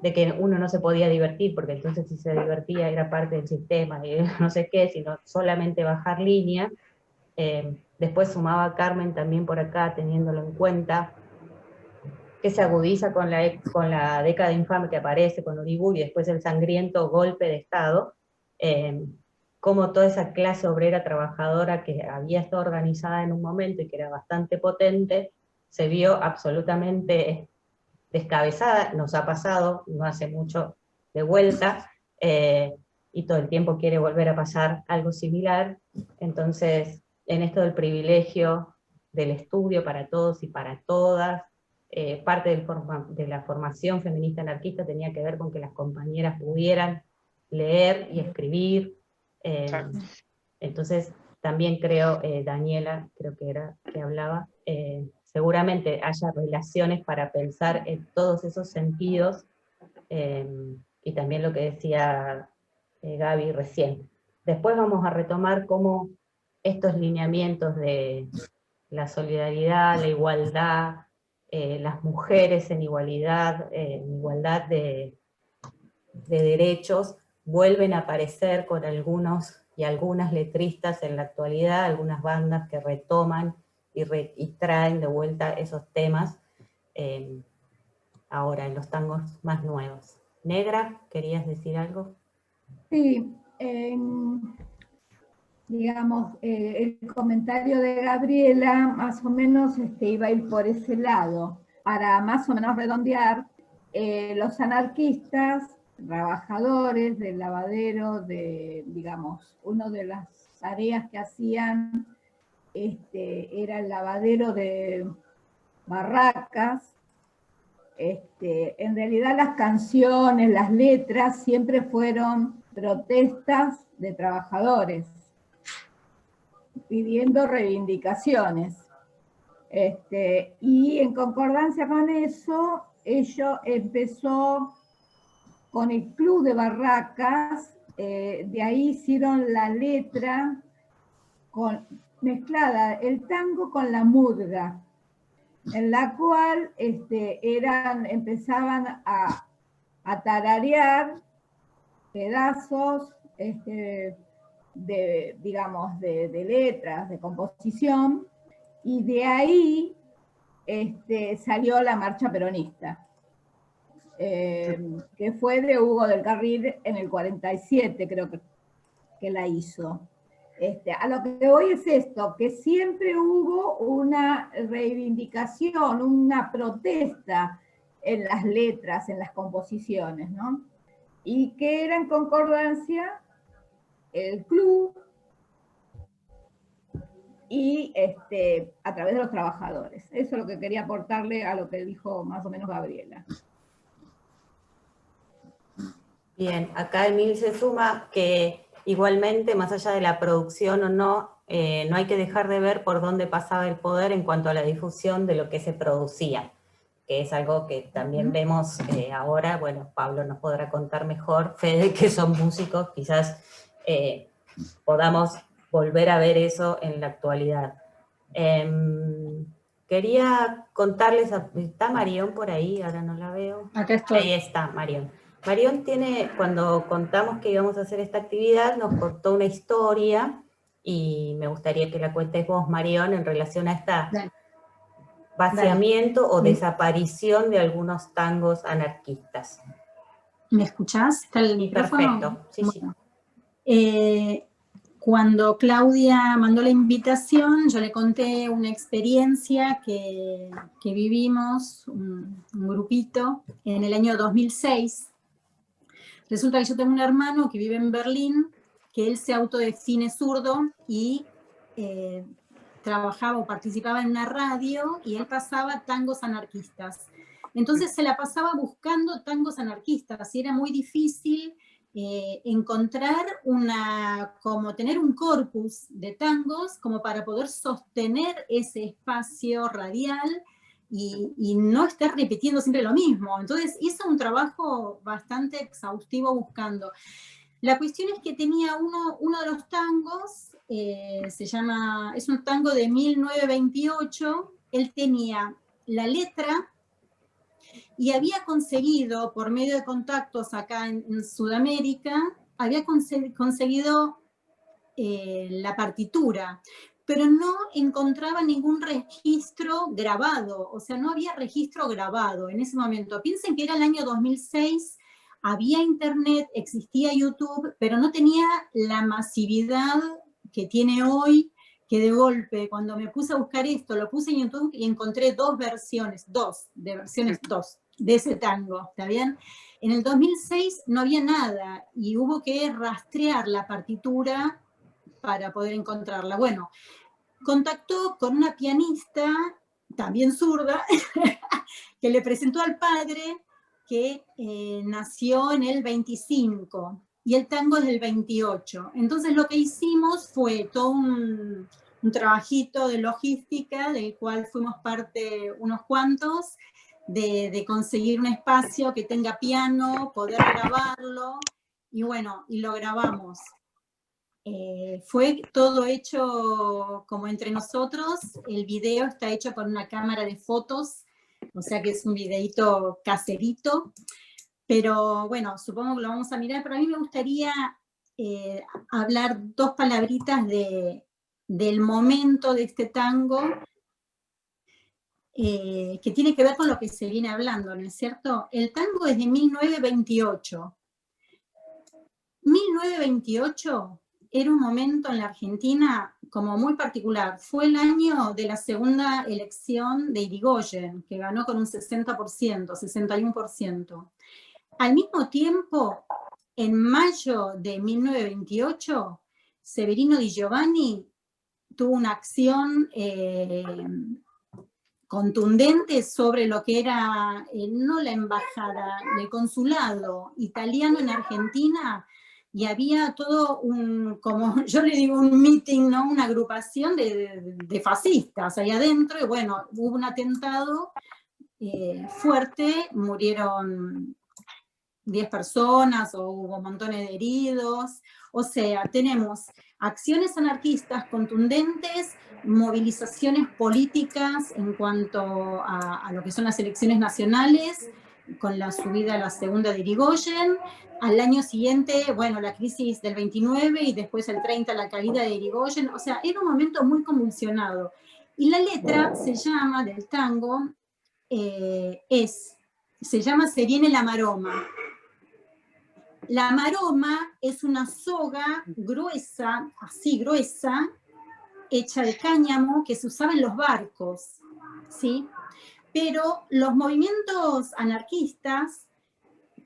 de que uno no se podía divertir, porque entonces si se divertía era parte del sistema, y no sé qué, sino solamente bajar línea. Después sumaba Carmen también por acá, teniéndolo en cuenta, que se agudiza con la década infame que aparece con Uriburu, y después el sangriento golpe de Estado, como toda esa clase obrera trabajadora que había estado organizada en un momento y que era bastante potente, se vio absolutamente descabezada. Nos ha pasado, no hace mucho, de vuelta, y todo el tiempo quiere volver a pasar algo similar. Entonces, en esto del privilegio del estudio para todos y para todas, parte de la formación feminista anarquista tenía que ver con que las compañeras pudieran leer y escribir. Entonces, también creo, Daniela, creo que era que hablaba, seguramente haya relaciones para pensar en todos esos sentidos, y también lo que decía Gaby recién. Después vamos a retomar cómo estos lineamientos de la solidaridad, la igualdad, las mujeres en igualdad de derechos, vuelven a aparecer con algunos y algunas letristas en la actualidad, algunas bandas que retoman y traen de vuelta esos temas ahora en los tangos más nuevos. Negra, ¿querías decir algo? Sí, digamos, el comentario de Gabriela más o menos iba a ir por ese lado. Para más o menos redondear, los anarquistas, trabajadores del lavadero, digamos, una de las tareas que hacían era el lavadero de barracas. En realidad las canciones, las letras siempre fueron protestas de trabajadores, pidiendo reivindicaciones. Y en concordancia con eso, ello empezó con el Club de Barracas, de ahí hicieron la letra mezclada el tango con la murga, en la cual empezaban a tararear pedazos digamos, de letras, de composición, y de ahí salió la marcha peronista, que fue de Hugo del Carril en el 47, creo que la hizo. A lo que voy es esto, que siempre hubo una reivindicación, una protesta en las letras, en las composiciones, ¿no? Y que era en concordancia el club y a través de los trabajadores. Eso es lo que quería aportarle a lo que dijo más o menos Gabriela. Bien, acá Emil se suma que igualmente, más allá de la producción o no, no hay que dejar de ver por dónde pasaba el poder en cuanto a la difusión de lo que se producía, que es algo que también vemos ahora. Bueno, Pablo nos podrá contar mejor, Fede, que son músicos, quizás podamos volver a ver eso en la actualidad. Quería contarles, ¿está Marión por ahí? Ahora no la veo. Acá estoy. Ahí está, Marión. Marión cuando contamos que íbamos a hacer esta actividad, nos contó una historia, y me gustaría que la cuentes vos, Marión, en relación a esta vaciamiento o desaparición de algunos tangos anarquistas. ¿Me escuchás? ¿Está el micrófono? Perfecto, sí, bueno. Sí. Cuando Claudia mandó la invitación, yo le conté una experiencia que vivimos, un grupito, en el año 2006. Resulta que yo tengo un hermano que vive en Berlín, que él se autodefine zurdo y trabajaba o participaba en una radio, y él pasaba tangos anarquistas. Entonces se la pasaba buscando tangos anarquistas, y era muy difícil encontrar como tener un corpus de tangos como para poder sostener ese espacio radial y no estar repitiendo siempre lo mismo. Entonces hice un trabajo bastante exhaustivo buscando. La cuestión es que tenía uno de los tangos, es un tango de 1928, él tenía la letra, y había conseguido, por medio de contactos acá en Sudamérica, había conseguido la partitura, pero no encontraba ningún registro grabado, o sea, no había registro grabado en ese momento. Piensen que era el año 2006, había internet, existía YouTube, pero no tenía la masividad que tiene hoy, que de golpe, cuando me puse a buscar esto, lo puse en YouTube y encontré dos versiones de ese tango, ¿está bien? En el 2006 no había nada y hubo que rastrear la partitura para poder encontrarla. Bueno, contactó con una pianista, también zurda, que le presentó al padre, que nació en el 25, y el tango es del 28. Entonces lo que hicimos fue todo un trabajito de logística, del cual fuimos parte unos cuantos, de conseguir un espacio que tenga piano, poder grabarlo, y bueno, y lo grabamos. Fue todo hecho como entre nosotros. El video está hecho con una cámara de fotos, o sea que es un videíto caserito, pero bueno, supongo que lo vamos a mirar. Pero a mí me gustaría hablar dos palabritas del momento de este tango, que tiene que ver con lo que se viene hablando, ¿no es cierto? El tango es de 1928. 1928 era un momento en la Argentina como muy particular. Fue el año de la segunda elección de Irigoyen, que ganó con un 60%, 61%. Al mismo tiempo, en mayo de 1928, Severino Di Giovanni tuvo una acción contundente sobre lo que era, no la embajada, el consulado italiano en Argentina, y había todo un, como yo le digo, un meeting, ¿no? Una agrupación de fascistas ahí adentro, y bueno, hubo un atentado fuerte, murieron 10 personas o hubo montones de heridos. O sea, tenemos acciones anarquistas contundentes, movilizaciones políticas en cuanto a lo que son las elecciones nacionales, con la subida a la segunda de Irigoyen. Al año siguiente, bueno, la crisis del 29 y después el 30 la caída de Irigoyen. O sea, era un momento muy convulsionado. Y la letra se llama, del tango, se llama Se viene la maroma. La maroma es una soga gruesa, así gruesa, hecha de cáñamo, que se usaba en los barcos, ¿sí? Pero los movimientos anarquistas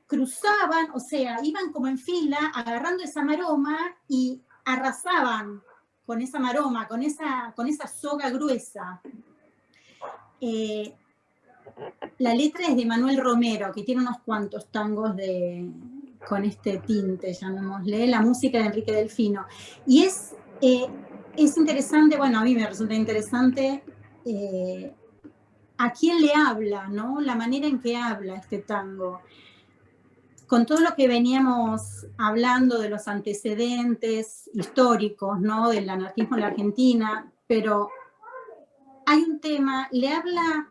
cruzaban, o sea, iban como en fila, agarrando esa maroma y arrasaban con esa maroma, con esa soga gruesa. La letra es de Manuel Romero, que tiene unos cuantos tangos con este tinte, llamémosle, la música de Enrique Delfino. Y es interesante, bueno, a mí me resulta interesante a quién le habla, ¿no? La manera en que habla este tango. Con todo lo que veníamos hablando de los antecedentes históricos, ¿no? Del anarquismo en la Argentina, pero hay un tema, le habla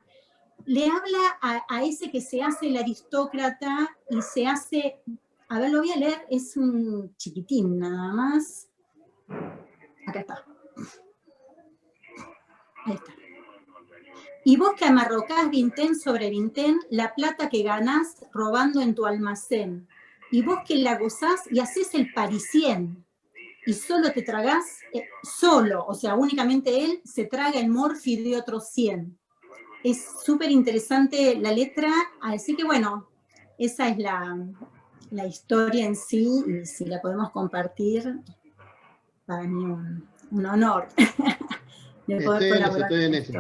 a ese que se hace el aristócrata y se hace, a ver, lo voy a leer, es un chiquitín nada más. Acá está. Ahí está. Y vos que amarrocás vintén sobre vintén la plata que ganás robando en tu almacén. Y vos que la gozás y hacés el parisien. Y solo te tragás, o sea, únicamente él se traga el morfi de otros 100. Es súper interesante la letra, así que bueno, esa es la historia en sí, y si la podemos compartir, para mí un honor de poder colaborar. Estoy en eso.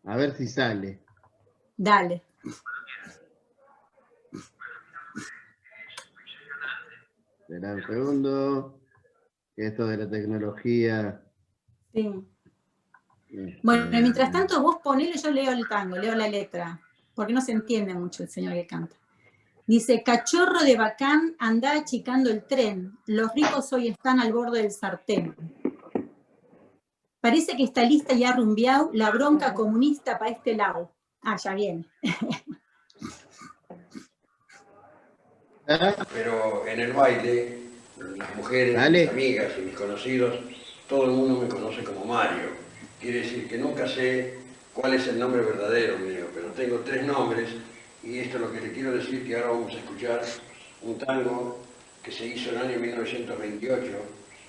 A ver si sale. Dale. Espera un segundo. Esto de la tecnología. Sí. Bueno, mientras tanto vos ponele, yo leo el tango, leo la letra, porque no se entiende mucho el señor que canta. Dice, cachorro de bacán, anda achicando el tren, los ricos hoy están al borde del sartén. Parece que está lista ya rumbiao la bronca comunista para este lado. Ah, ya viene. Pero en el baile, las mujeres, mis amigas y mis conocidos, todo el mundo me conoce como Mario. Quiere decir que nunca sé cuál es el nombre verdadero mío, pero tengo 3 nombres, y esto es lo que le quiero decir, que ahora vamos a escuchar un tango que se hizo en el año 1928,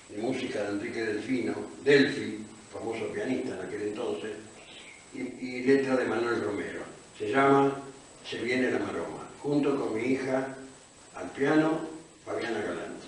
de música de Enrique Delfino, Delfi, famoso pianista en aquel entonces, y letra de Manuel Romero. Se llama Se viene la maroma, junto con mi hija al piano, Fabiana Galante.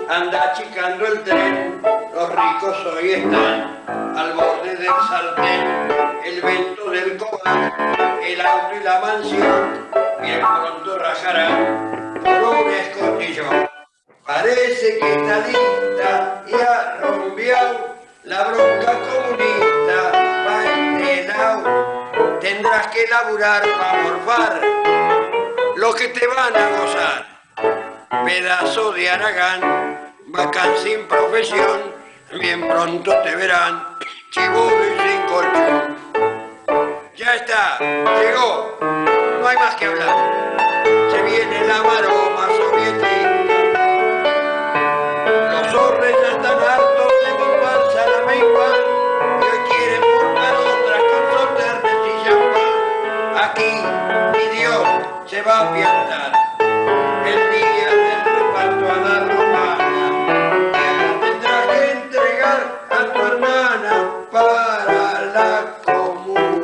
Anda achicando el tren, los ricos hoy están al borde del sartén, el vento del cobar, el auto y la mansión, bien pronto rajarán por un escotillón. Parece que está lista y ha rumbiao la bronca comunista, va este lado, tendrás que laburar para morfar lo que te van a gozar. Pedazo de Aragán, bacán sin profesión, bien pronto te verán, chivo y sin colchón. Ya está, llegó, no hay más que hablar. Se viene la maroma soviética. Los zorres ya están hartos de mi panza la mengua y hoy quieren formar otras con sorternes y champán. Aquí mi Dios se va a apiadar el día del reparto a dar romana. Y ahora tendrás que entregar a tu hermana para la comunidad.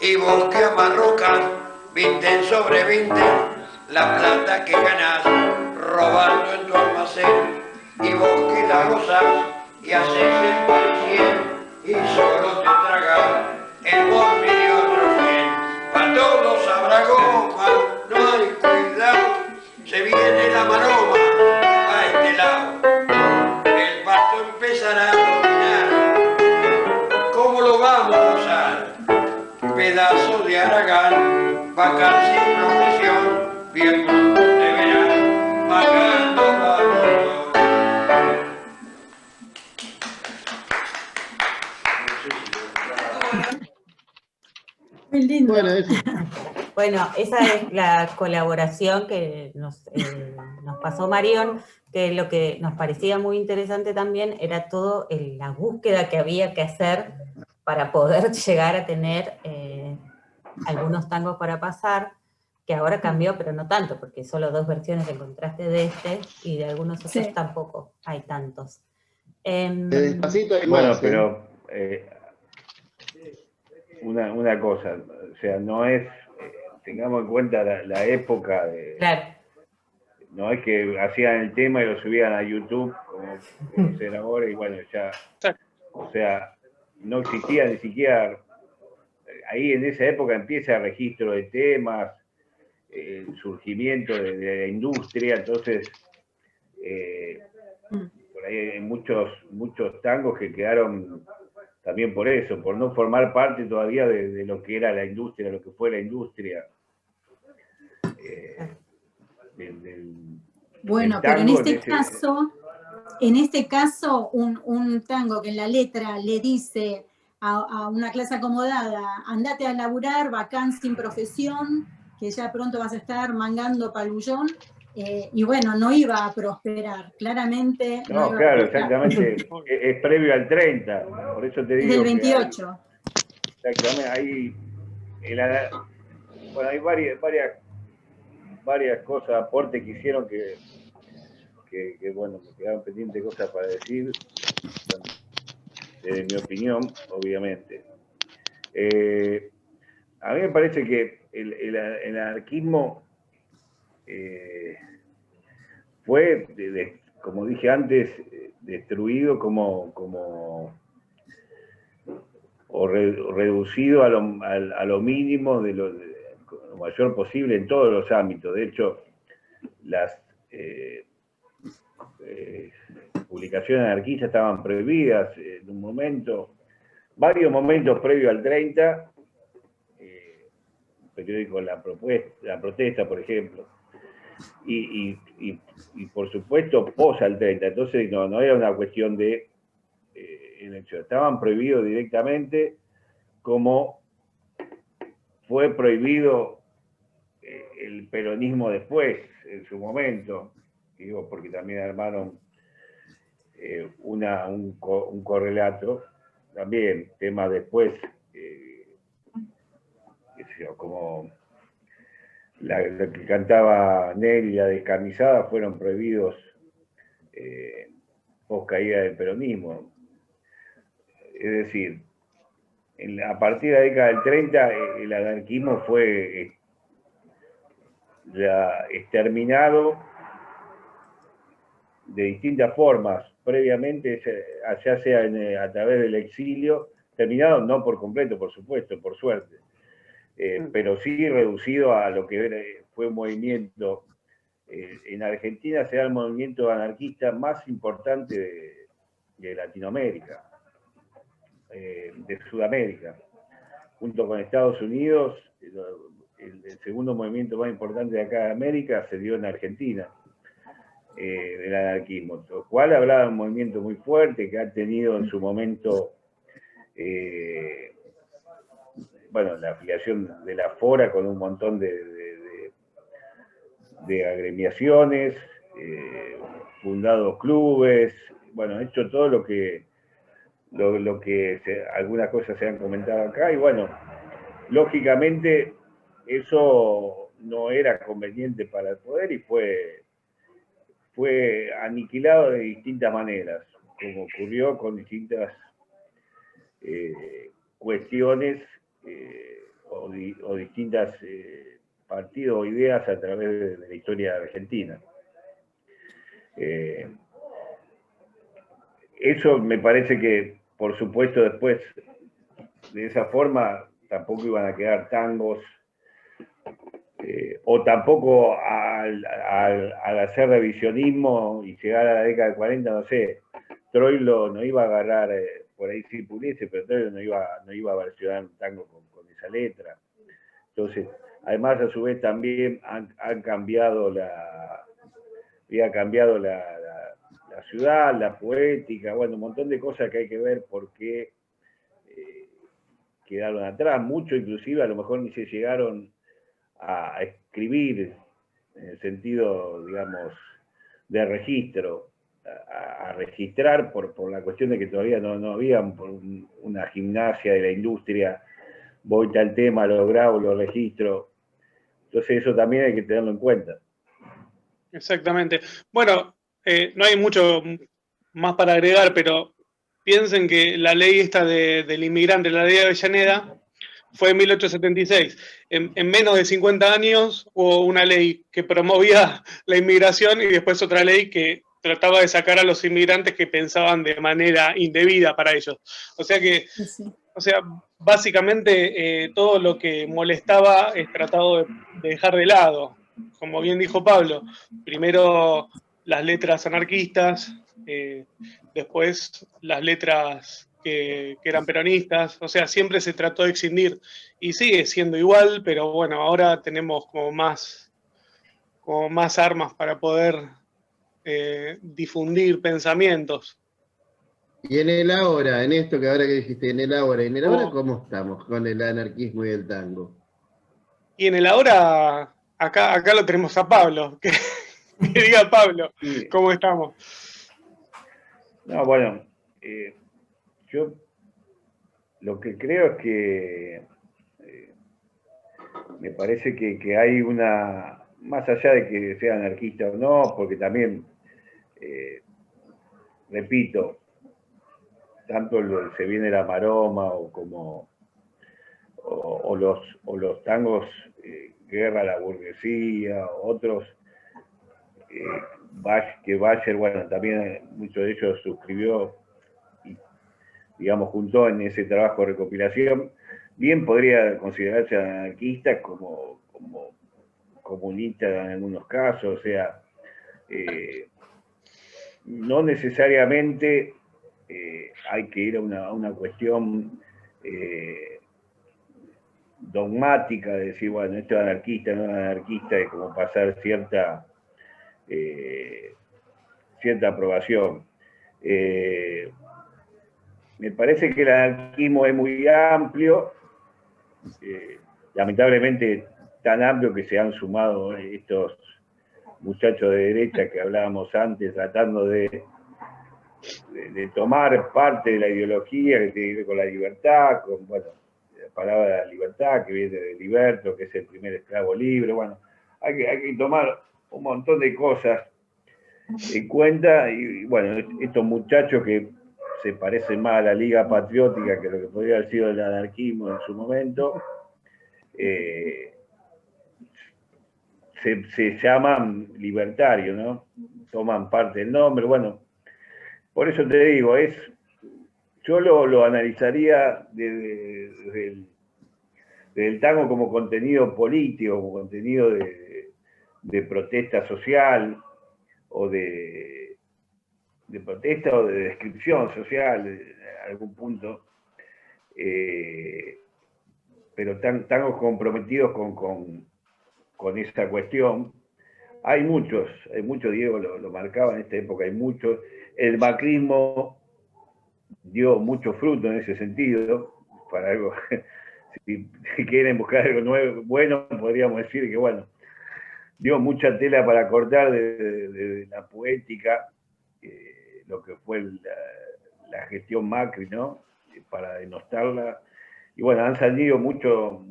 Y vos que amarrocas vintén sobre vintén la plata que ganás robando en tu almacén, y vos que la gozás y haces el parisien y solo te tragás el morni de otro fiel. Pa' todos habrá goma, no hay cuidado, se viene la maroma a este lado. El pasto empezará a dominar, ¿cómo lo vamos a usar? Pedazo de Aragán, vacancia sin profesión, bien pronto te verán pagando la motor. Muy lindo. Bueno, esa es la colaboración que nos pasó Marión, que lo que nos parecía muy interesante también era todo la búsqueda que había que hacer para poder llegar a tener algunos tangos para pasar, que ahora cambió, pero no tanto, porque solo 2 versiones encontraste de este, y de algunos otros tampoco hay tantos. Despacito hay bueno, más, pero una cosa, o sea, no es, tengamos en cuenta la época de... Claro. No es que hacían el tema y lo subían a YouTube, como hacen ahora, y bueno, ya, o sea, no existía ni siquiera, ahí en esa época empieza el registro de temas, el surgimiento de la industria, entonces, por ahí hay muchos tangos que quedaron también por eso, por no formar parte todavía de lo que era la industria, lo que fue la industria. Bueno, pero en este caso, un tango que en la letra le dice a una clase acomodada, andate a laburar, bacán sin profesión, que ya pronto vas a estar mangando palullón, y bueno, no iba a prosperar, claramente. No, claro, exactamente, es previo al 30, por eso te digo. Es del 28. Exactamente, ahí, bueno, hay varias cosas, aportes que hicieron que bueno, me quedaron pendientes cosas para decir, desde mi opinión, obviamente. A mí me parece que el anarquismo fue, como dije antes, destruido o reducido a lo mínimo, de lo mayor posible en todos los ámbitos. De hecho, las publicaciones anarquistas estaban prohibidas en un momento, varios momentos previo al 30, periódico La Protesta, por ejemplo, y por supuesto pos al 30, entonces no era una cuestión de elección, estaban prohibidos directamente, como fue prohibido el peronismo después, en su momento, digo, porque también armaron un correlato, también temas después, como lo que cantaba Nelly, la descamisada, fueron prohibidos post caída del peronismo. Es decir, a partir de la década del 30, el anarquismo fue exterminado de distintas formas, previamente, ya sea a través del exilio, terminado no por completo, por supuesto, por suerte, pero sí reducido a lo que fue un movimiento. En Argentina será el movimiento anarquista más importante de Latinoamérica, de Sudamérica, junto con Estados Unidos. El segundo movimiento más importante de acá de América se dio en Argentina, del anarquismo, lo cual hablaba de un movimiento muy fuerte que ha tenido en su momento bueno, la afiliación de la Fora con un montón de agremiaciones, fundado clubes, bueno, hecho todo lo que algunas cosas se han comentado acá, y bueno, lógicamente eso no era conveniente para el poder y fue aniquilado de distintas maneras, como ocurrió con distintas cuestiones o distintas partidos o ideas a través de la historia argentina. Eso me parece que, por supuesto, después de esa forma tampoco iban a quedar tangos, o tampoco al hacer revisionismo y llegar a la década de 40, no sé, Troilo no iba a agarrar, por ahí sí pudiese, pero Troilo no iba a versionar un tango con esa letra. Entonces, además, a su vez, también había cambiado la ciudad, la poética, bueno, un montón de cosas que hay que ver por qué quedaron atrás. Mucho, inclusive, a lo mejor ni se llegaron a escribir en el sentido, digamos, de registro, a registrar por la cuestión de que todavía no había una gimnasia de la industria. Voy tal tema, lo grabo, lo registro. Entonces eso también hay que tenerlo en cuenta. Exactamente. Bueno, no hay mucho más para agregar, pero piensen que la ley esta del inmigrante, la ley de Avellaneda, fue en 1876. En menos de 50 años hubo una ley que promovía la inmigración y después otra ley que trataba de sacar a los inmigrantes que pensaban de manera indebida para ellos. O sea que, básicamente todo lo que molestaba es tratado de dejar de lado. Como bien dijo Pablo, primero las letras anarquistas, después las letras que eran peronistas, o sea, siempre se trató de excindir y sigue siendo igual, pero bueno, ahora tenemos como más armas para poder difundir pensamientos. Y en el ahora, en esto que ahora que dijiste, en el ahora, ¿cómo estamos con el anarquismo y el tango? Y en el ahora, acá lo tenemos a Pablo, que diga Pablo, ¿cómo estamos? No, bueno, yo lo que creo es que me parece que hay una, más allá de que sea anarquista o no, porque también, repito, tanto Se viene la maroma o los tangos Guerra a la burguesía, otros que Bayer, bueno, también muchos de ellos suscribió y, digamos, juntó en ese trabajo de recopilación, bien podría considerarse anarquista como comunista en algunos casos, o sea, no necesariamente hay que ir a una cuestión dogmática de decir, bueno, esto es anarquista, no es anarquista, es como pasar cierta aprobación. Me parece que el anarquismo es muy amplio, lamentablemente tan amplio que se han sumado estos muchachos de derecha que hablábamos antes, tratando de tomar parte de la ideología que tiene que ver con la libertad, con, bueno, la palabra libertad que viene de liberto, que es el primer esclavo libre. Bueno, hay que tomar un montón de cosas en cuenta, y bueno, estos muchachos que se parecen más a la Liga Patriótica que lo que podría haber sido el anarquismo en su momento, se llaman libertarios, ¿no? Toman parte del nombre, bueno, por eso te digo, yo lo analizaría desde el tango como contenido político, como contenido de protesta social, o de protesta o de descripción social, en algún punto, pero tangos comprometidos con esa cuestión. Hay muchos, Diego lo marcaba en esta época, hay muchos. El macrismo dio mucho fruto en ese sentido, para algo, si quieren buscar algo nuevo, bueno, podríamos decir que, bueno, dio mucha tela para cortar de la poética, lo que fue la gestión Macri, ¿no? Para denostarla. Y bueno, han salido muchos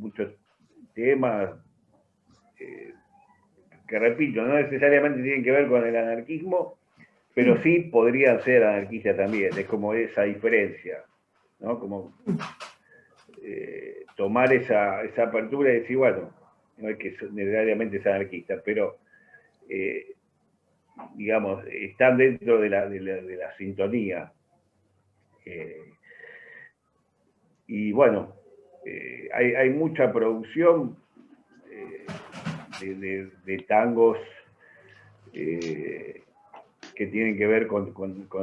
temas que, repito, no necesariamente tienen que ver con el anarquismo, pero sí podrían ser anarquistas también. Es como esa diferencia, ¿no? Como tomar esa apertura y decir, bueno, no es que necesariamente es anarquista, pero digamos, están dentro de la sintonía. Y bueno, hay mucha producción de tangos que tienen que ver con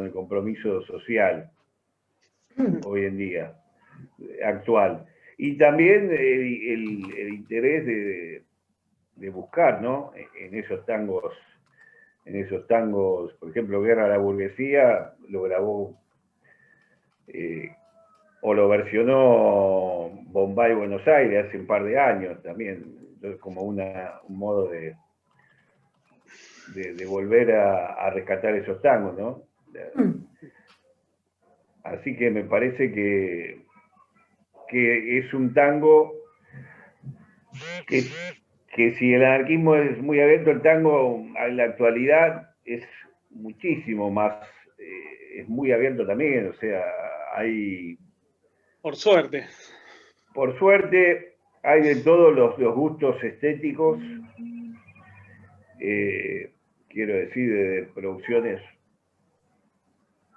el compromiso social hoy en día, actual. Y también el interés de buscar, ¿no? En esos tangos, por ejemplo, Guerra a la Burguesía lo grabó o lo versionó Bombay Buenos Aires hace un par de años también. Entonces, como un modo de volver a rescatar esos tangos, ¿no? Así que me parece que es un tango que si el anarquismo es muy abierto, el tango en la actualidad es muchísimo más, es muy abierto también, o sea, hay... Por suerte. Por suerte, hay de todos los gustos estéticos, quiero decir, de producciones,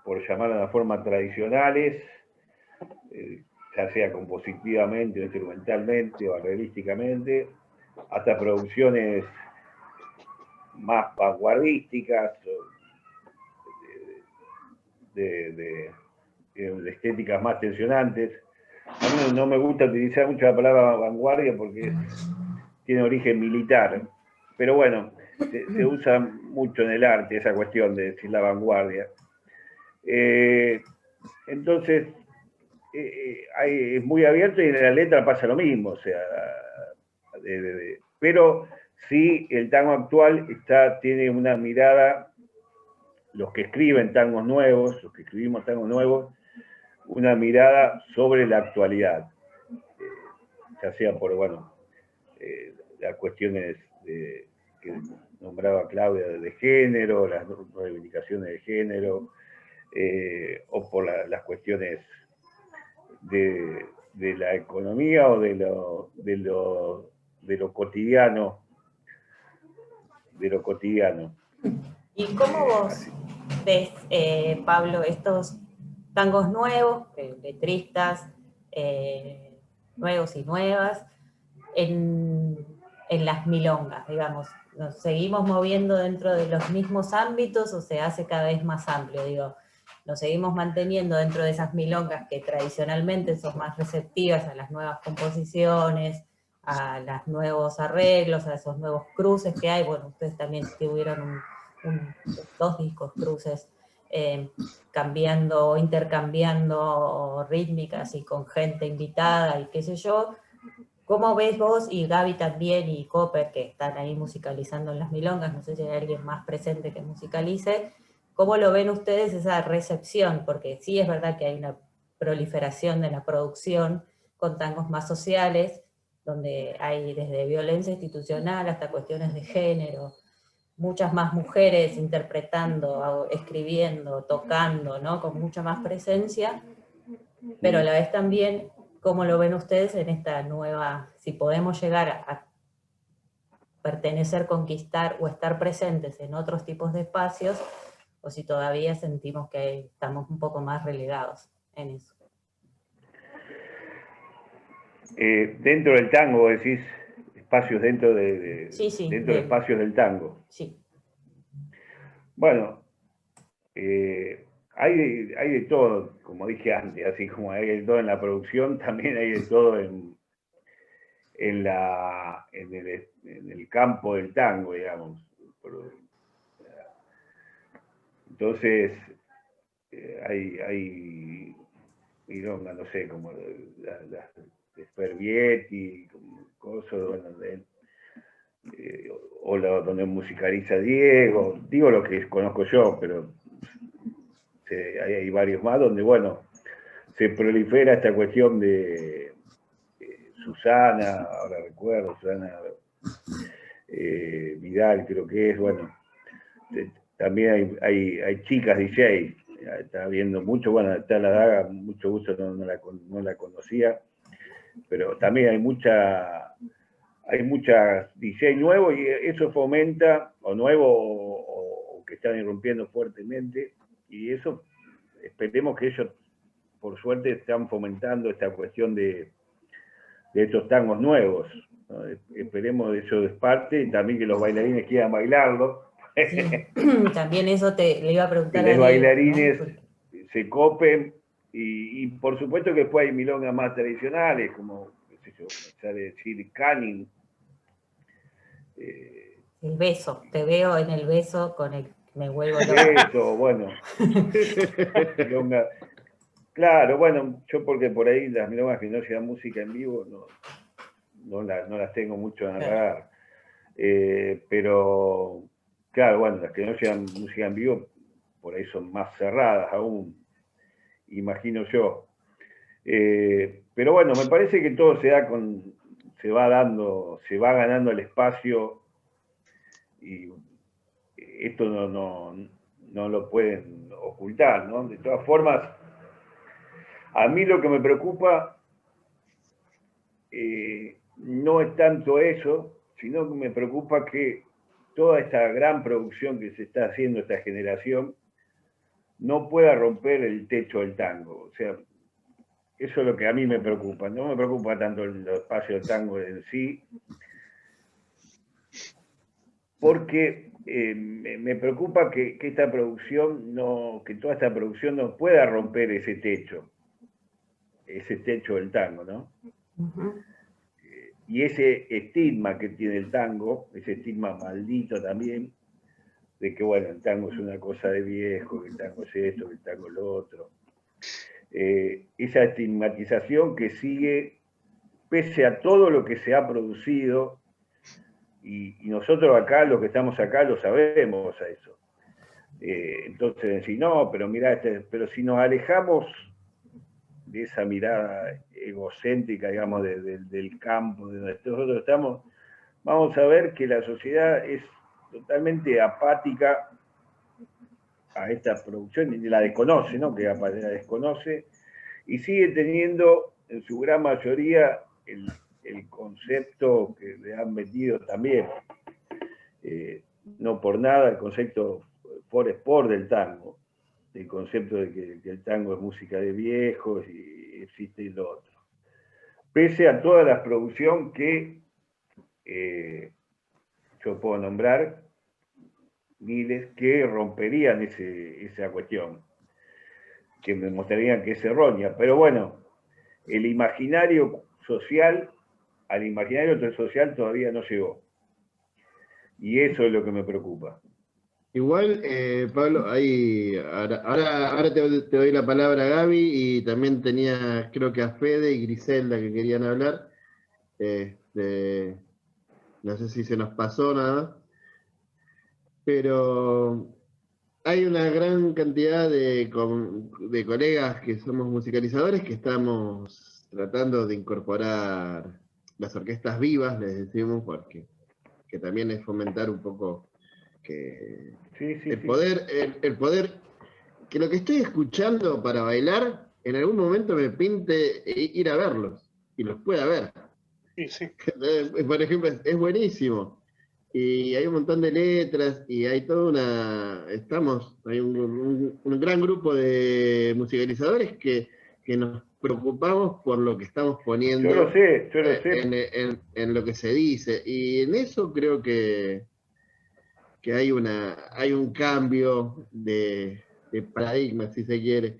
por llamarlo de una forma, tradicionales, ya sea compositivamente, o instrumentalmente, o arreglísticamente, hasta producciones más vanguardísticas, de estéticas más tensionantes. A mí no me gusta utilizar mucho la palabra vanguardia porque tiene origen militar, pero bueno, se usa mucho en el arte esa cuestión de decir la vanguardia. Entonces, es muy abierto y en la letra pasa lo mismo, o sea, pero sí el tango actual tiene una mirada, los que escriben tangos nuevos, los que escribimos tangos nuevos, una mirada sobre la actualidad, ya sea por, bueno, las cuestiones que nombraba Claudia de género, las reivindicaciones de género, o por las cuestiones de la economía o de lo cotidiano. ¿Y cómo vos ves, Pablo, estos tangos nuevos, letristas nuevos y nuevas, en las milongas, digamos? ¿Nos seguimos moviendo dentro de los mismos ámbitos o se hace cada vez más amplio? Digo, ¿nos seguimos manteniendo dentro de esas milongas que tradicionalmente son más receptivas a las nuevas composiciones, a los nuevos arreglos, a esos nuevos cruces que hay? Bueno, ustedes también tuvieron 2 discos cruces, cambiando, intercambiando rítmicas y con gente invitada y qué sé yo. ¿Cómo ves vos, y Gaby también, y Copper, que están ahí musicalizando en las milongas, no sé si hay alguien más presente que musicalice, cómo lo ven ustedes esa recepción? Porque sí es verdad que hay una proliferación de la producción con tangos más sociales, donde hay desde violencia institucional hasta cuestiones de género, muchas más mujeres interpretando, escribiendo, tocando, ¿no? Con mucha más presencia, pero a la vez también, ¿cómo lo ven ustedes en esta nueva, si podemos llegar a pertenecer, conquistar o estar presentes en otros tipos de espacios, o si todavía sentimos que estamos un poco más relegados en eso? Dentro del tango, decís, espacios dentro sí, dentro de espacios del tango. Sí. Bueno, hay de todo, como dije antes, así como hay de todo en la producción, también hay de todo en el campo del tango, digamos. Entonces, hay milonga, no sé, como Spervietti, bueno, donde musicaliza Diego, digo lo que conozco yo, pero hay varios más donde, bueno, se prolifera esta cuestión de Susana, ahora recuerdo, Susana Vidal creo que es, bueno, también hay chicas DJ, está viendo mucho, bueno, está la Daga, mucho gusto, no la conocía, pero también hay muchas DJ nuevos y eso fomenta, o nuevo, o que están irrumpiendo fuertemente, y eso esperemos que ellos, por suerte, están fomentando esta cuestión de estos tangos nuevos, ¿no? Esperemos eso es parte, y también que los bailarines quieran bailarlo. Sí. También eso le iba a preguntar que a los Diego, bailarines, ¿no? se copen, y por supuesto que después hay milongas más tradicionales, como, qué sé yo, sale decir Canning. El beso, te veo en el beso con el me vuelvo loco. Eso, bueno. Milonga. Claro, bueno, yo porque por ahí las milongas que no sean música en vivo no las tengo mucho en el radar. Pero, claro, bueno, las que no sean música en vivo, por ahí son más cerradas aún, imagino yo. Pero bueno, me parece que todo se va ganando el espacio, y esto no lo pueden ocultar, ¿no? De todas formas, a mí lo que me preocupa no es tanto eso, sino que me preocupa que toda esta gran producción que se está haciendo esta generación no pueda romper el techo del tango. O sea, eso es lo que a mí me preocupa. No me preocupa tanto el espacio del tango en sí, porque me preocupa que esta producción que toda esta producción no pueda romper ese techo del tango, ¿no? Uh-huh. Y ese estigma que tiene el tango, ese estigma maldito también, de que, bueno, el tango es una cosa de viejo, que el tango es esto, que el tango es lo otro. Esa estigmatización que sigue pese a todo lo que se ha producido, y nosotros acá, los que estamos acá, lo sabemos a eso. Entonces decir, no, pero mirá, pero si nos alejamos de esa mirada egocéntrica, digamos, del campo, de donde nosotros estamos, vamos a ver que la sociedad es totalmente apática a esta producción, y la desconoce, ¿no? Que la desconoce, y sigue teniendo en su gran mayoría el concepto que le han metido también, no por nada, el concepto por sport del tango, el concepto de que el tango es música de viejos y existe lo otro. Pese a toda la producción que yo puedo nombrar, miles que romperían esa cuestión, que me mostrarían que es errónea. Pero bueno, al imaginario social todavía no llegó. Y eso es lo que me preocupa. Igual, Pablo, ahora te doy la palabra a Gaby, y también tenía, creo que a Fede y Griselda que querían hablar. No sé si se nos pasó nada, pero hay una gran cantidad de colegas que somos musicalizadores que estamos tratando de incorporar las orquestas vivas, les decimos, porque que también es fomentar un poco que el poder, que lo que estoy escuchando para bailar, en algún momento me pinte ir a verlos, y los pueda ver. Sí. Por ejemplo, es buenísimo. Y hay un montón de letras, y hay hay un gran grupo de musicalizadores que nos preocupamos por lo que estamos poniendo. Yo lo sé. En lo que se dice, y en eso creo que hay un cambio de paradigma, si se quiere.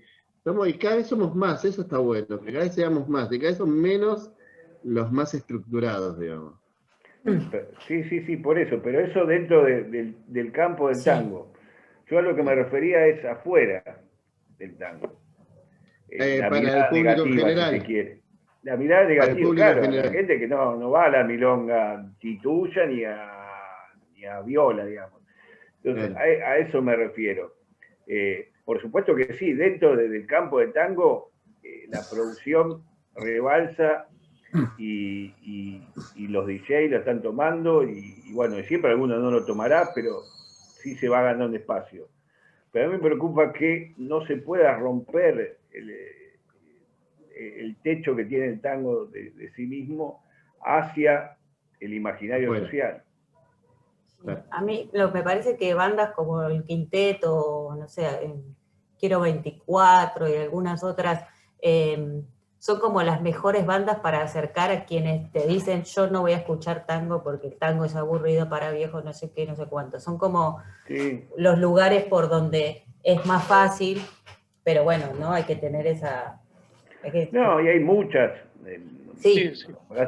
Y cada vez somos más, eso está bueno, que cada vez seamos más, y cada vez son menos los más estructurados, digamos. Sí, por eso, pero eso dentro del campo del tango. Yo a lo que me refería es afuera del tango. La para mirada el público negativa, general. si se quiere. La mirada negativa, claro, general. la gente que no va a la milonga tituya ni a viola, digamos. Entonces, a eso me refiero. Por supuesto que sí, dentro del campo de tango, la producción rebalsa y los DJ lo están tomando y bueno, siempre alguno no lo tomará, pero sí se va ganando espacio. Pero a mí me preocupa que no se pueda romper el techo que tiene el tango de sí mismo hacia el imaginario social. A mí me parece que bandas como el Quinteto, no sé, Quiero 24 y algunas otras, son como las mejores bandas para acercar a quienes te dicen yo no voy a escuchar tango porque el tango es aburrido para viejos, no sé qué, no sé cuánto. Son como los lugares por donde es más fácil, pero bueno, ¿no? Hay que tener esa... No, y hay muchas. Sí.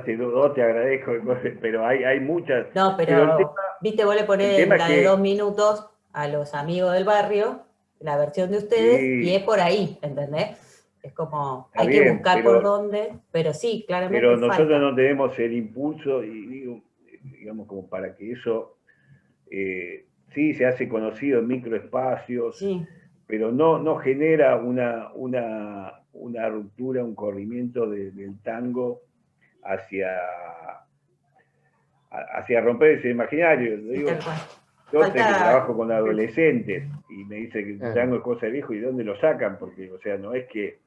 Te agradezco, pero hay muchas. No, pero el tema, viste, vos le ponés la de 2 minutos a los amigos del barrio, la versión de ustedes, y es por ahí, ¿entendés? Es como, hay que buscar por dónde, pero sí, claramente pero nosotros no tenemos el impulso, y digamos, como para que eso sí se hace conocido en microespacios, pero no genera una ruptura, un corrimiento del tango hacia romper ese imaginario. Digo, yo que trabajo con adolescentes y me dice que el tango es cosa de viejo, ¿y dónde lo sacan? Porque, o sea, no es que...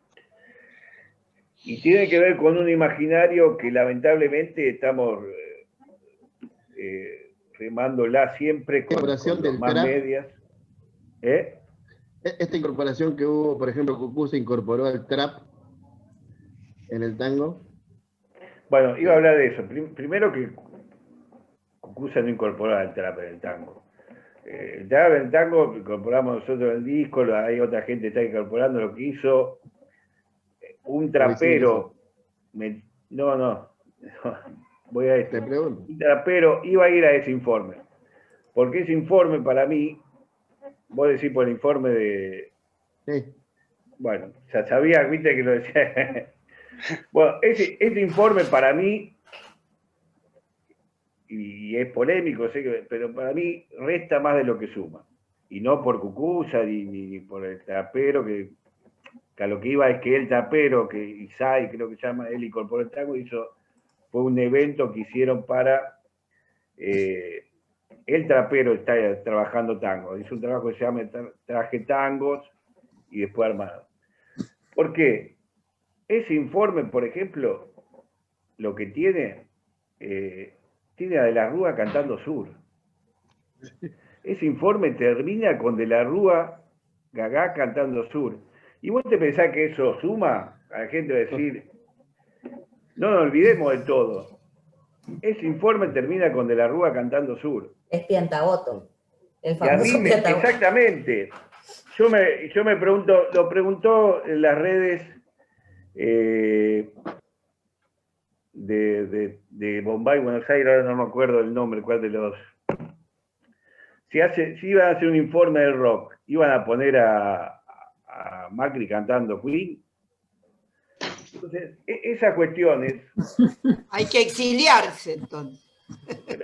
Y tiene que ver con un imaginario que lamentablemente estamos remándola siempre con los más medias. Esta incorporación que hubo, por ejemplo, Cucú se incorporó al trap en el tango. Bueno, iba a hablar de eso. Primero que Cucú se no incorporó al trap en el tango. El trap en el tango incorporamos nosotros el disco, hay otra gente que está incorporando lo que hizo un trapero. Voy a esto. Un trapero iba a ir a ese informe. Porque ese informe para mí, vos decís por el informe de... Sí. Bueno, ya sabía, viste que lo decía. Bueno, ese informe para mí, y es polémico, sé que, pero para mí resta más de lo que suma. Y no por Cucuza ni por el trapero, que a lo que iba es que el trapero, que Isai creo que se llama, él incorporó el tango, fue un evento que hicieron para... el trapero está trabajando tango, hizo un trabajo que se llama Traje Tangos y después Armado. ¿Por qué? Ese informe, por ejemplo, lo que tiene a De la Rúa cantando Sur. Ese informe termina con De la Rúa Gagá cantando Sur. ¿Y vos te pensás que eso suma? A la gente va a decir, no nos olvidemos de todo. Ese informe termina con De la Rúa cantando Sur. Es Piantaboto. El y a mí Piantaboto. Exactamente. Yo me pregunto, lo preguntó en las redes de Bombay, Buenos Aires, ahora no me acuerdo el nombre, cuál de los... Si iban a hacer un informe del rock, iban a poner a Macri cantando Queen. Entonces, esas cuestiones... Hay que exiliarse, entonces.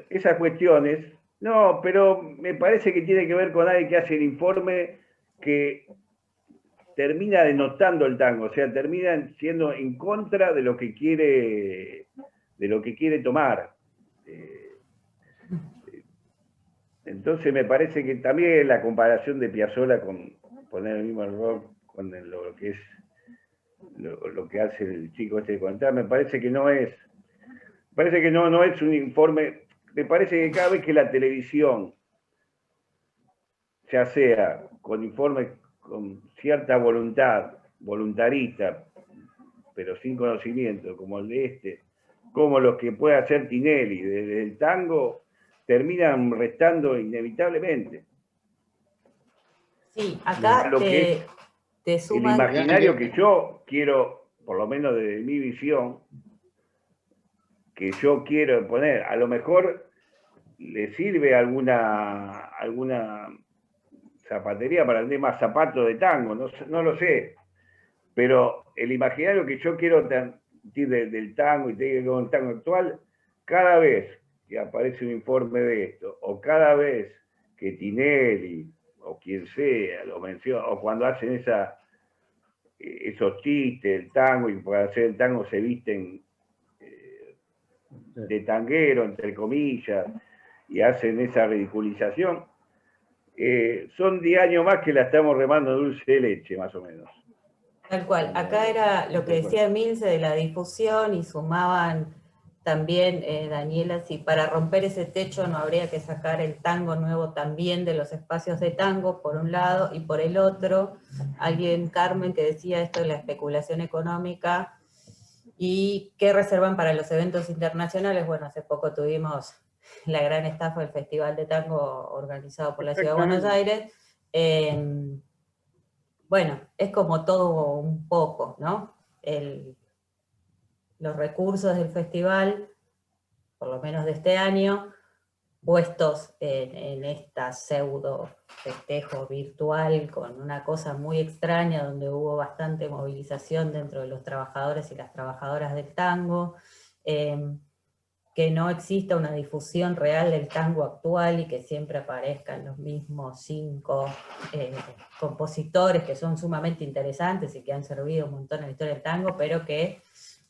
Esas cuestiones... No, pero me parece que tiene que ver con alguien que hace el informe que termina denotando el tango, o sea, termina siendo en contra de lo que quiere tomar. Entonces me parece que también la comparación de Piazzolla con poner el mismo rock con lo que es lo que hace el chico este de contar, me parece que no es un informe. Me parece que cada vez que la televisión, ya sea con informes con cierta voluntarista, pero sin conocimiento, como el de como los que puede hacer Tinelli desde el tango, terminan restando inevitablemente. Sí, acá te suman... El imaginario que yo quiero, por lo menos desde mi visión, que yo quiero poner, a lo mejor le sirve alguna zapatería para vender más zapatos de tango, no lo sé, pero el imaginario que yo quiero del tango y tiene que ver con el tango actual, cada vez que aparece un informe de esto, o cada vez que Tinelli, o quien sea, lo menciona, o cuando hacen esos chistes, el tango, y para hacer el tango se visten de tanguero, entre comillas, y hacen esa ridiculización, son 10 años más que la estamos remando dulce de leche, más o menos. Tal cual. Acá era lo que decía Milce de la difusión, y sumaban también, Daniela, si para romper ese techo no habría que sacar el tango nuevo también de los espacios de tango, por un lado, y por el otro, alguien, Carmen, que decía esto de la especulación económica, y qué reservan para los eventos internacionales. Bueno, hace poco tuvimos la gran estafa del Festival de Tango organizado por la Ciudad de Buenos Aires. Bueno, es como todo un poco, ¿no? Los recursos del festival, por lo menos de este año, puestos en esta pseudo festejo virtual con una cosa muy extraña, donde hubo bastante movilización dentro de los trabajadores y las trabajadoras del tango, que no exista una difusión real del tango actual y que siempre aparezcan los mismos 5 compositores que son sumamente interesantes y que han servido un montón en la historia del tango, pero que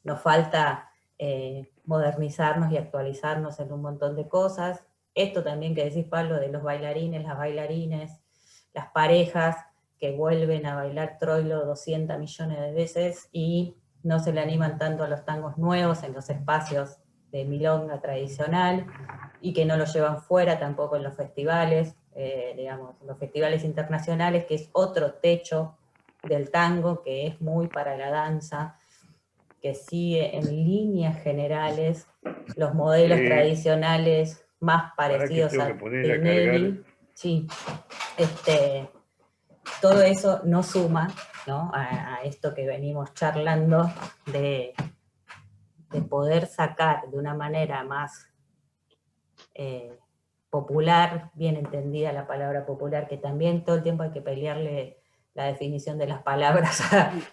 nos falta modernizarnos y actualizarnos en un montón de cosas. Esto también que decís, Pablo, de los bailarines, las bailarines, las parejas que vuelven a bailar troilo 200 millones de veces y no se le animan tanto a los tangos nuevos en los espacios de milonga tradicional, y que no lo llevan fuera tampoco en los festivales, digamos, los festivales internacionales, que es otro techo del tango, que es muy para la danza, que sigue en líneas generales los modelos tradicionales más parecidos a Tinelli. Sí, todo eso no suma, ¿no?, a esto que venimos charlando de poder sacar de una manera más popular, bien entendida la palabra popular, que también todo el tiempo hay que pelearle la definición de las palabras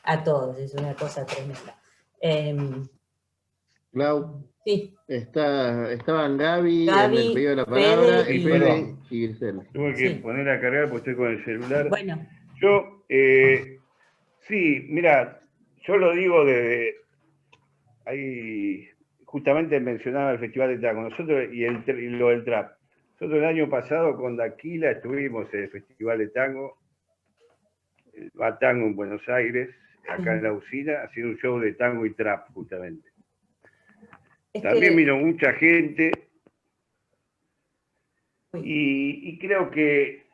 a todos, es una cosa tremenda. Clau, sí. Estaban Gaby en el pedido de la palabra, Fede y Fede y Grisel. Tuve que poner a cargar porque estoy con el celular. Bueno. Yo, sí, mira, yo lo digo desde... Ahí justamente mencionaba el Festival de Tango, nosotros y lo del trap. Nosotros el año pasado con Daquila estuvimos en el Festival de Tango, el Batango en Buenos Aires, acá en la usina, haciendo un show de tango y trap justamente. También vino mucha gente y creo que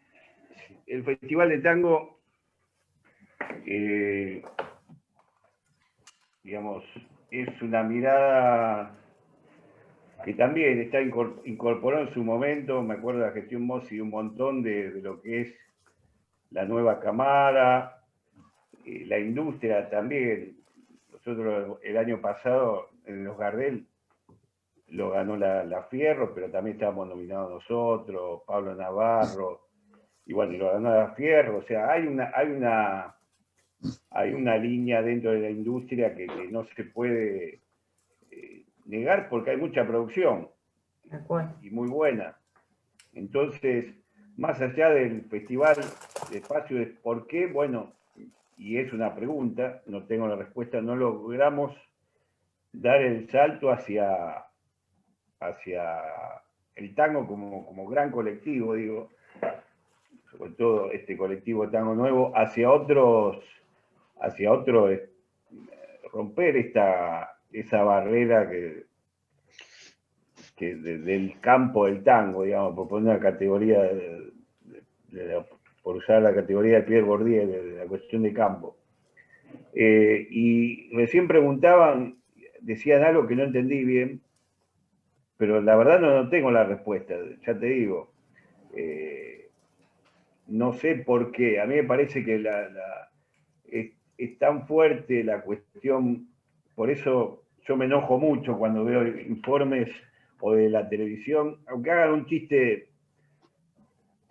el Festival de Tango, digamos, es una mirada que también está incorporado en su momento, me acuerdo de la gestión Mossi, un montón de lo que es la nueva camada, la industria también. Nosotros el año pasado en los Gardel lo ganó la Fierro, pero también estábamos nominados nosotros, Pablo Navarro, y bueno, y lo ganó la Fierro. O sea, hay una línea dentro de la industria que no se puede negar, porque hay mucha producción y muy buena. Entonces, más allá del festival de espacio de por qué, bueno, y es una pregunta, no tengo la respuesta, no logramos dar el salto hacia el tango como gran colectivo, digo, sobre todo este colectivo Tango Nuevo, hacia otro, romper esa barrera que del campo del tango, digamos, por poner una categoría, por usar la categoría de Pierre Bourdieu, de la cuestión de campo. Y recién preguntaban, decían algo que no entendí bien, pero la verdad no tengo la respuesta, ya te digo. No sé por qué, a mí me parece que es tan fuerte la cuestión, por eso yo me enojo mucho cuando veo informes o de la televisión, aunque hagan un chiste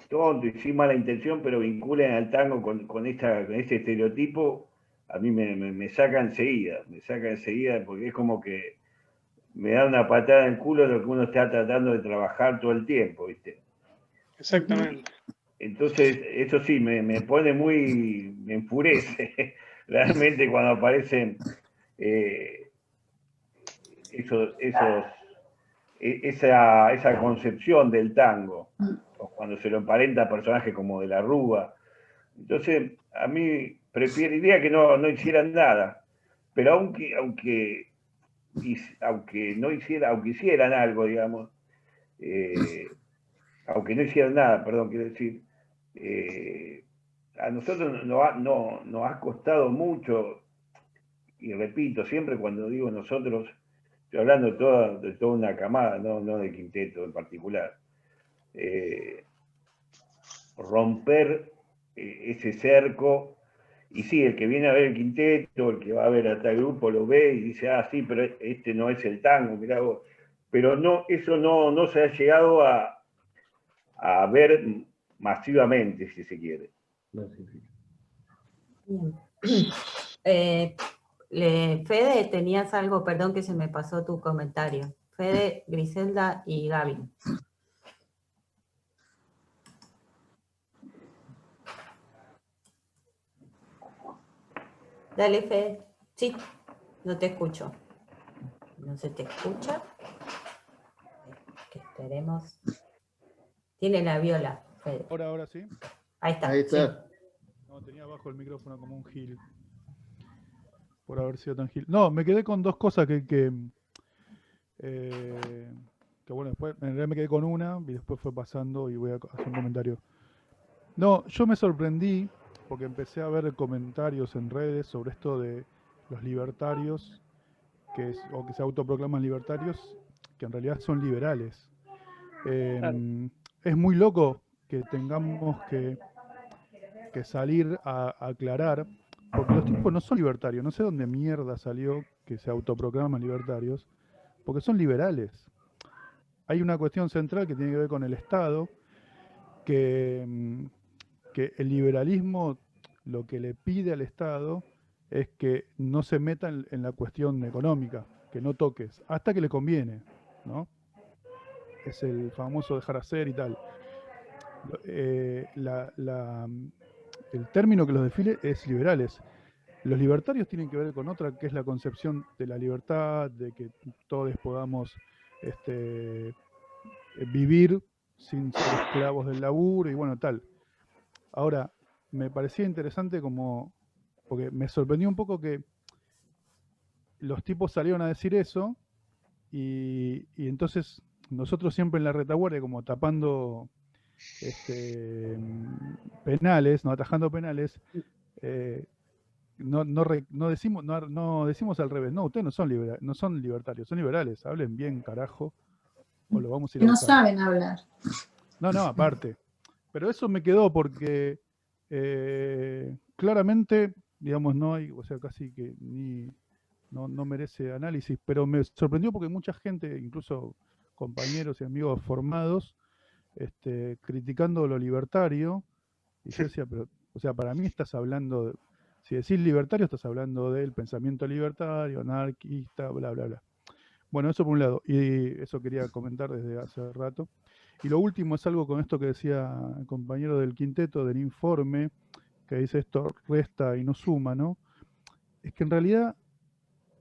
tonto y sin mala intención, pero vinculen al tango con ese estereotipo, a mí me saca enseguida, porque es como que me da una patada en el culo lo que uno está tratando de trabajar todo el tiempo, ¿viste? Exactamente. Entonces, eso sí, me pone me enfurece realmente cuando aparecen esa concepción del tango, o cuando se lo emparenta a personajes como de la Rúa. Entonces, a mí preferiría que no hicieran nada, pero aunque hicieran algo, digamos, aunque no hicieran nada, perdón, quiero decir, a nosotros nos ha costado mucho, y repito, siempre cuando digo nosotros, estoy hablando de toda una camada, no del quinteto en particular, romper ese cerco. Y sí, el que viene a ver el quinteto, el que va a ver a tal grupo, lo ve y dice, ah, sí, pero este no es el tango, mirá vos. Pero no, eso no se ha llegado a ver masivamente, si se quiere. Bien. Fede, tenías algo, perdón que se me pasó tu comentario. Fede, Griselda y Gaby. Dale, Fede. Sí, no te escucho. No se te escucha. Que esperemos. Tiene la viola, Fede. Ahora sí. Ahí está. Ahí está. Sí. No, tenía abajo el micrófono como un gil. Por haber sido tan gil. No, me quedé con dos cosas que bueno, después en realidad me quedé con una y después fue pasando y voy a hacer un comentario. No, yo me sorprendí porque empecé a ver comentarios en redes sobre esto de los libertarios o que se autoproclaman libertarios, que en realidad son liberales. Es muy loco que tengamos que salir a aclarar, porque los tipos no son libertarios, no sé dónde mierda salió que se autoproclaman libertarios, porque son liberales. Hay una cuestión central que tiene que ver con el Estado, que el liberalismo lo que le pide al Estado es que no se meta en la cuestión económica, que no toques, hasta que le conviene, ¿no? Es el famoso dejar hacer y tal. El término que los define es liberales. Los libertarios tienen que ver con otra, que es la concepción de la libertad, de que todos podamos vivir sin ser esclavos del laburo y bueno, tal. Ahora, me parecía interesante porque me sorprendió un poco que los tipos salieron a decir eso y entonces nosotros siempre en la retaguardia como tapando penales, no atajando penales, no decimos al revés, no, ustedes no son libertarios, son liberales, hablen bien, carajo, o lo vamos a ir a No buscar. saben hablar. No, aparte. Pero eso me quedó porque claramente, digamos, no hay, o sea, casi que no merece análisis, pero me sorprendió porque mucha gente, incluso compañeros y amigos formados, criticando lo libertario, y yo decía, pero, o sea, para mí estás hablando, si decís libertario, estás hablando del pensamiento libertario, anarquista, bla, bla, bla. Bueno, eso por un lado, y eso quería comentar desde hace rato. Y lo último es algo con esto que decía el compañero del quinteto, del informe, que dice esto resta y no suma, ¿no? Es que en realidad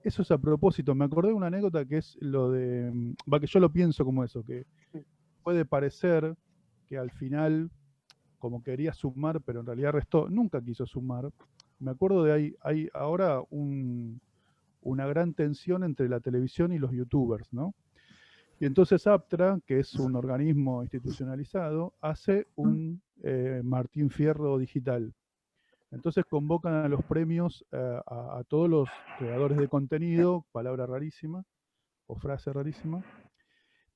eso es a propósito. Me acordé de una anécdota que es lo de, que yo lo pienso como eso, que puede parecer que al final como quería sumar, pero en realidad restó, nunca quiso sumar. Me acuerdo de hay ahora una gran tensión entre la televisión y los youtubers, ¿no? Y entonces Aptra, que es un organismo institucionalizado, hace un Martín Fierro digital. Entonces convocan a los premios a todos los creadores de contenido, palabra rarísima, o frase rarísima,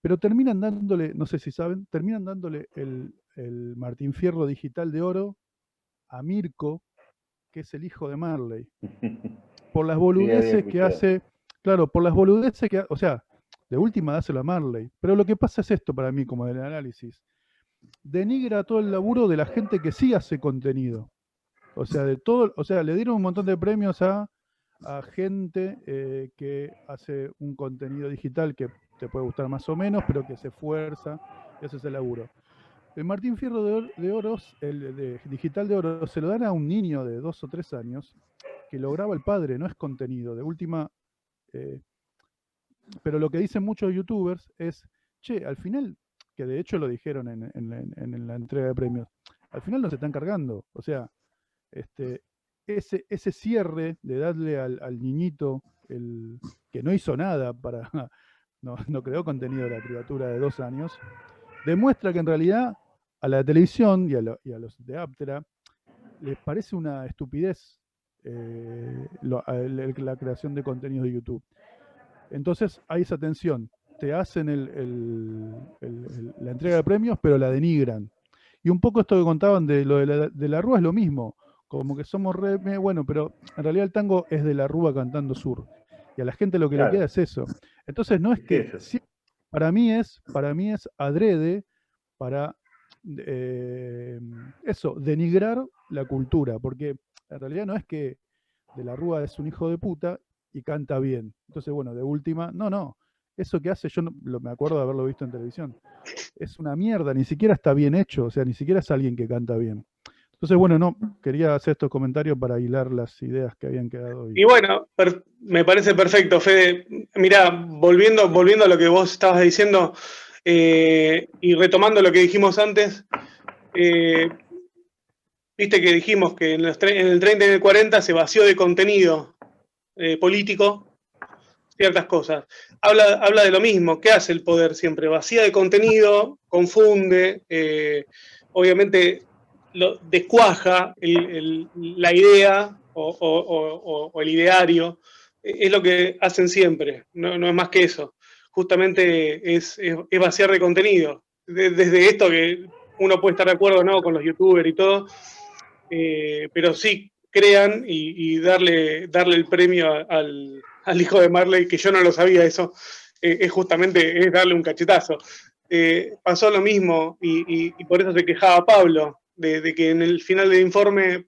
pero terminan dándole, no sé si saben, terminan dándole el Martín Fierro digital de oro a Mirko, que es el hijo de Marley. Por las boludeces que hace, claro, por las boludeces que, o sea, de última dáselo a Marley. Pero lo que pasa es esto para mí, como del análisis. Denigra todo el laburo de la gente que sí hace contenido. O sea, de todo, o sea, le dieron un montón de premios a gente que hace un contenido digital que te puede gustar más o menos, pero que se esfuerza y hace ese laburo. El Martín Fierro de Oro, el de Digital de Oro, se lo dan a un niño de 2 o 3 años que lo graba el padre, no es contenido. De última, pero lo que dicen muchos youtubers es, che, al final, que de hecho lo dijeron en la entrega de premios, al final nos están cargando. O sea, ese cierre de darle al niñito el que no hizo nada para no creó contenido de la criatura de 2 años, demuestra que en realidad a la televisión y a los de Aptera les parece una estupidez la creación de contenidos de YouTube. Entonces hay esa tensión, te hacen la entrega de premios, pero la denigran. Y un poco esto que contaban de lo de la Rúa es lo mismo, como que somos bueno, pero en realidad el tango es de la Rúa cantando sur. Y a la gente lo que le queda es eso. Entonces no es que, para mí es adrede para eso, denigrar la cultura, porque en realidad no es que de la Rúa es un hijo de puta y canta bien. Entonces, bueno, de última, no, eso que hace, yo me acuerdo de haberlo visto en televisión, es una mierda, ni siquiera está bien hecho, o sea, ni siquiera es alguien que canta bien. Entonces, bueno, quería hacer estos comentarios para hilar las ideas que habían quedado. Y bueno, me parece perfecto, Fede. Mirá, volviendo a lo que vos estabas diciendo y retomando lo que dijimos antes, viste que dijimos que en el 30 y en el 40 se vació de contenido político ciertas cosas. Habla de lo mismo. ¿Qué hace el poder siempre? Vacía de contenido, confunde, obviamente descuaja la idea o el ideario. Es lo que hacen siempre, no es más que eso. Justamente es vaciar de contenido. Desde esto que uno puede estar de acuerdo, ¿no?, con los youtubers y todo, pero sí crean y darle el premio al hijo de Marley, que yo no lo sabía eso, es justamente darle un cachetazo. Pasó lo mismo y por eso se quejaba Pablo, de que en el final del informe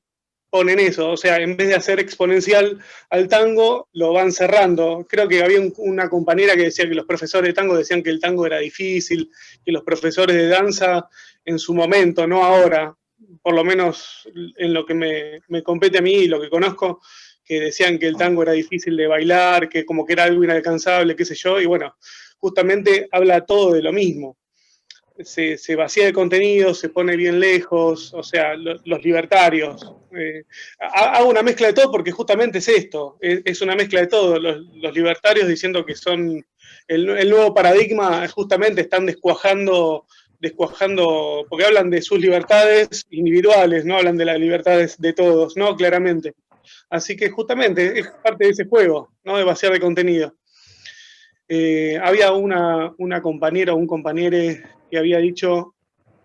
ponen eso, o sea, en vez de hacer exponencial al tango, lo van cerrando. Creo que había una compañera que decía que los profesores de tango decían que el tango era difícil, que los profesores de danza en su momento, no ahora, por lo menos en lo que me compete a mí y lo que conozco, que decían que el tango era difícil de bailar, que como que era algo inalcanzable, qué sé yo, y bueno, justamente habla todo de lo mismo. Se vacía de contenido, se pone bien lejos, o sea, los libertarios. Hago una mezcla de todo porque justamente es esto, es una mezcla de todo. Los libertarios diciendo que son el nuevo paradigma, justamente están descuajando, porque hablan de sus libertades individuales, no hablan de las libertades de todos, ¿no? Claramente. Así que justamente es parte de ese juego, ¿no?, de vaciar de contenido. Había una compañera o un compañero que había dicho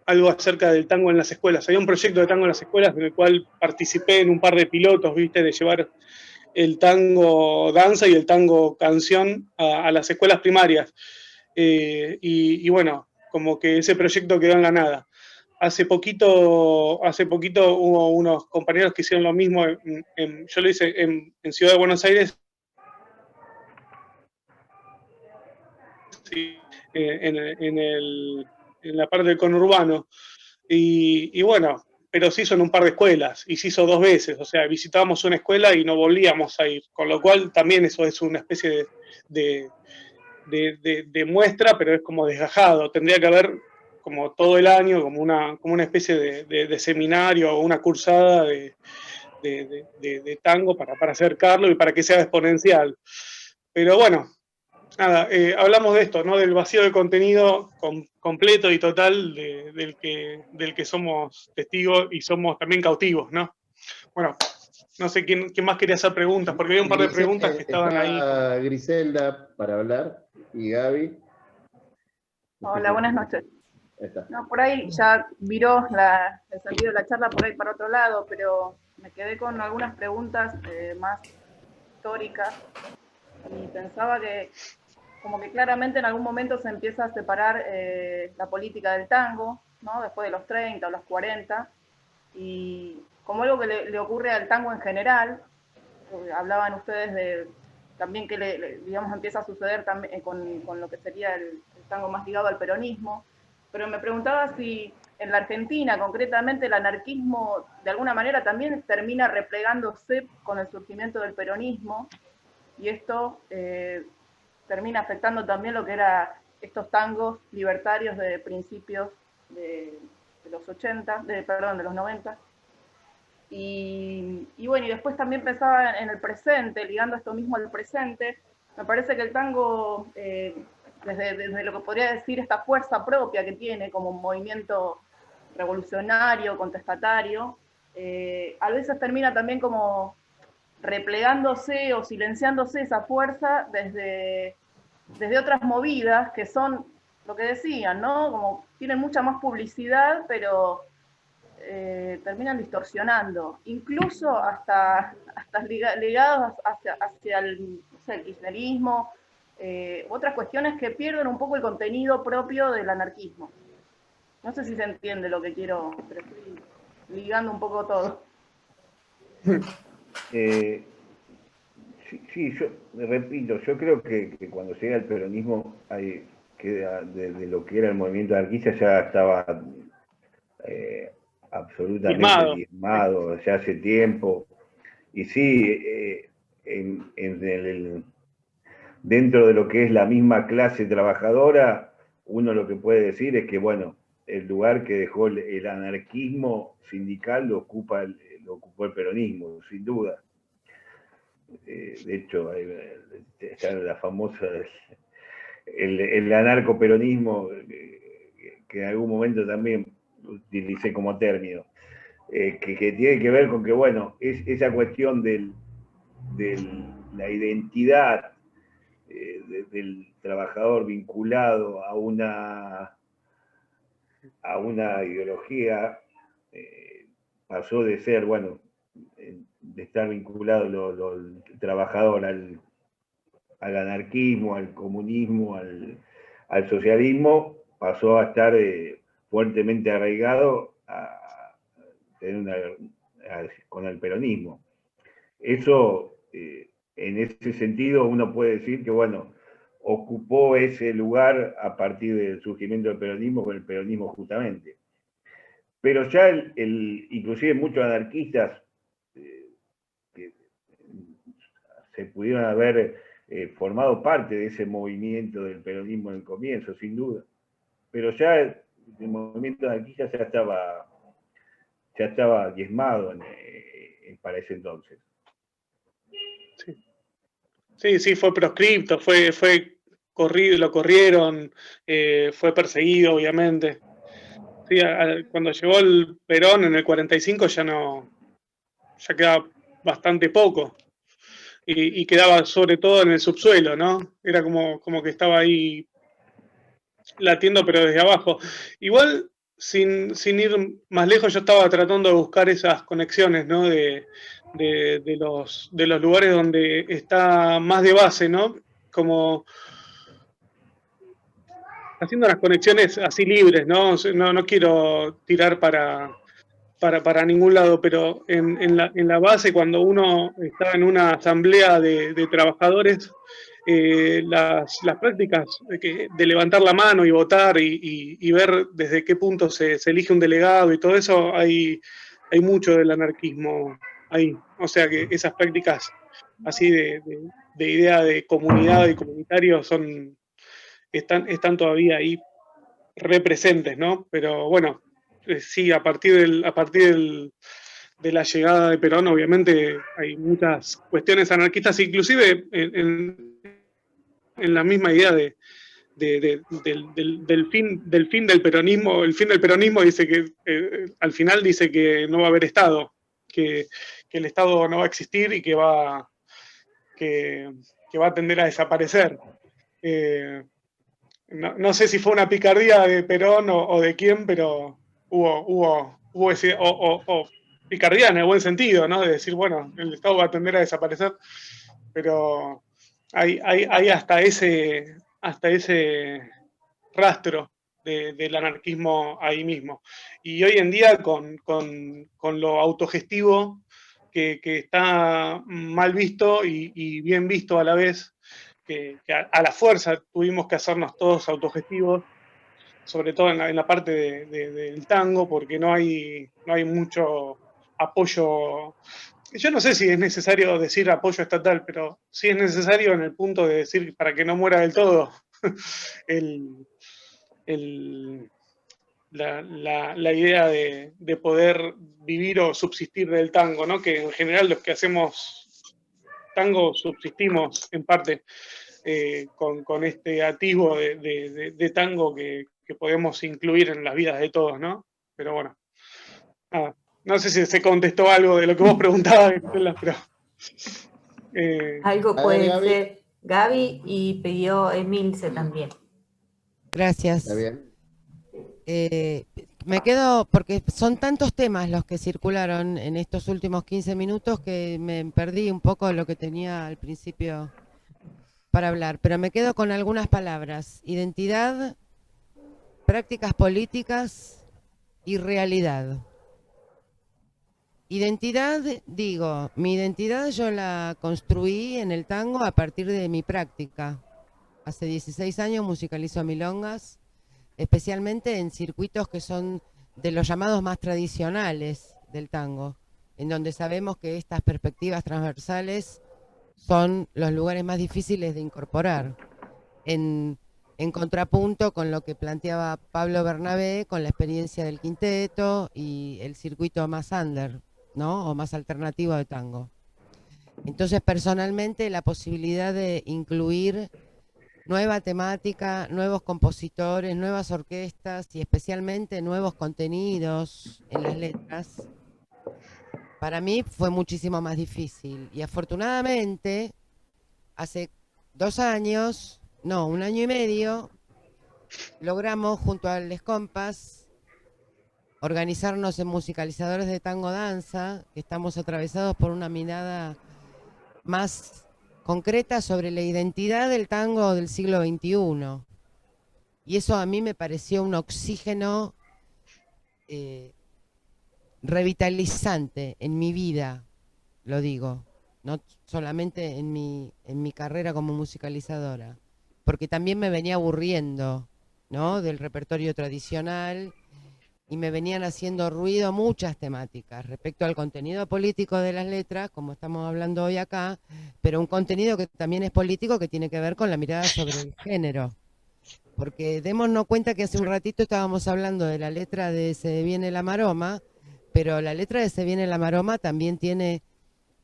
algo acerca del tango en las escuelas. Había un proyecto de tango en las escuelas en el cual participé en un par de pilotos, ¿viste?, de llevar el tango danza y el tango canción a las escuelas primarias. Y bueno, como que ese proyecto quedó en la nada. Hace poquito hubo unos compañeros que hicieron lo mismo, yo lo hice en Ciudad de Buenos Aires, en la parte del conurbano, y bueno, pero se hizo en un par de escuelas, y se hizo 2 veces, o sea, visitábamos una escuela y no volvíamos a ir, con lo cual también eso es una especie de muestra, pero es como desgajado, tendría que haber como todo el año, como una especie de seminario o una cursada de tango para acercarlo y para que sea exponencial. Pero bueno, nada, hablamos de esto, ¿no?, del vacío de contenido completo y total del que somos testigos y somos también cautivos, ¿no? Bueno, no sé quién más quería hacer preguntas, porque había un par de preguntas que estaban ahí. Griselda para hablar y Gaby. Hola, buenas noches. No, por ahí ya viró el sentido de la charla por ahí para otro lado, pero me quedé con algunas preguntas más históricas y pensaba que como que claramente en algún momento se empieza a separar la política del tango, ¿no?, después de los 30 o los 40, y como algo que le ocurre al tango en general. Hablaban ustedes de también que digamos, empieza a suceder también con lo que sería el tango más ligado al peronismo, pero me preguntaba si en la Argentina, concretamente, el anarquismo de alguna manera también termina replegándose con el surgimiento del peronismo, y esto termina afectando también lo que eran estos tangos libertarios de principios de los 80, perdón, de los 90. Y bueno, y después también pensaba en el presente, ligando esto mismo al presente. Me parece que el tango, desde lo que podría decir esta fuerza propia que tiene como un movimiento revolucionario, contestatario, a veces termina también como replegándose o silenciándose esa fuerza desde otras movidas que son lo que decían, ¿no? Como tienen mucha más publicidad, pero terminan distorsionando, incluso hasta ligados hacia el, no sé, el kirchnerismo, otras cuestiones que pierden un poco el contenido propio del anarquismo. No sé si se entiende lo que quiero, pero estoy ligando un poco todo. Sí, yo repito, yo creo que cuando llega el peronismo, de lo que era el movimiento anarquista ya estaba absolutamente diezmado ya hace tiempo. Y sí, dentro de lo que es la misma clase trabajadora, uno lo que puede decir es que, bueno, el lugar que dejó el anarquismo sindical lo ocupó el peronismo, sin duda. De hecho, está la famosa, el anarcoperonismo, que en algún momento también utilicé como término, que tiene que ver con que, bueno, es esa cuestión de la identidad del trabajador vinculado a una ideología, pasó de ser, bueno, de estar vinculado el trabajador al anarquismo, al comunismo, al socialismo, pasó a estar fuertemente arraigado con el peronismo. Eso, en ese sentido, uno puede decir que, bueno, ocupó ese lugar a partir del surgimiento del peronismo, con el peronismo justamente. Pero ya inclusive muchos anarquistas que se pudieron haber formado parte de ese movimiento del peronismo en el comienzo, sin duda. Pero ya el movimiento anarquista ya estaba diezmado para ese entonces. Sí, fue proscripto, fue corrido, lo corrieron, fue perseguido, obviamente. Sí, cuando llegó el Perón en el 45 ya quedaba bastante poco. Y quedaba sobre todo en el subsuelo, ¿no? Era como que estaba ahí latiendo, pero desde abajo. Igual, sin ir más lejos, yo estaba tratando de buscar esas conexiones, ¿no? De los lugares donde está más de base, ¿no? Como haciendo las conexiones así libres, ¿no? No quiero tirar para ningún lado, pero en la base, cuando uno está en una asamblea de trabajadores, las prácticas de levantar la mano y votar y ver desde qué punto se elige un delegado y todo eso, hay mucho del anarquismo ahí. O sea que esas prácticas así de idea de comunidad y comunitario están todavía ahí representes, ¿no? Pero bueno, sí, a partir de la llegada de Perón, obviamente hay muchas cuestiones anarquistas, inclusive en la misma idea del fin del peronismo. El fin del peronismo dice que al final dice que no va a haber Estado, que el Estado no va a existir y que va a tender a desaparecer. No sé si fue una picardía de Perón o de quién, pero hubo ese, o picardía en el buen sentido, ¿no? De decir, bueno, el Estado va a tender a desaparecer, pero hay hasta ese rastro del anarquismo ahí mismo. Y hoy en día con lo autogestivo que está mal visto y bien visto a la vez, que a la fuerza tuvimos que hacernos todos autogestivos, sobre todo en la parte del tango, porque no hay mucho apoyo. Yo no sé si es necesario decir apoyo estatal, pero sí es necesario en el punto de decir para que no muera del todo la idea de poder vivir o subsistir del tango, ¿no? Que en general los que hacemos tango subsistimos en parte con este atisbo de tango que podemos incluir en las vidas de todos, ¿no? Pero bueno, nada. No sé si se contestó algo de lo que vos preguntabas, Estela, pero... algo puede ser Gaby y pidió Emilce también. Gracias. Está bien. Me quedo, porque son tantos temas los que circularon en estos últimos 15 minutos que me perdí un poco de lo que tenía al principio para hablar, pero me quedo con algunas palabras: identidad, prácticas políticas y realidad. Identidad, digo, mi identidad yo la construí en el tango a partir de mi práctica. Hace 16 años musicalizo milongas, especialmente en circuitos que son de los llamados más tradicionales del tango, en donde sabemos que estas perspectivas transversales son los lugares más difíciles de incorporar, en contrapunto con lo que planteaba Pablo Bernabé, con la experiencia del quinteto y el circuito más under, ¿no? O más alternativo de tango. Entonces, personalmente, la posibilidad de incluir nueva temática, nuevos compositores, nuevas orquestas y especialmente nuevos contenidos en las letras, para mí fue muchísimo más difícil. Y afortunadamente, hace 2 años, no, 1 año y medio, logramos junto a Les Compas organizarnos en musicalizadores de tango danza, que estamos atravesados por una mirada más concreta sobre la identidad del tango del siglo XXI. Y eso a mí me pareció un oxígeno revitalizante en mi vida, lo digo, no solamente en mi carrera como musicalizadora, porque también me venía aburriendo, ¿no?, del repertorio tradicional, y me venían haciendo ruido muchas temáticas respecto al contenido político de las letras, como estamos hablando hoy acá, pero un contenido que también es político, que tiene que ver con la mirada sobre el género. Porque démonos cuenta que hace un ratito estábamos hablando de la letra de Se viene la maroma, pero la letra de Se viene la maroma también tiene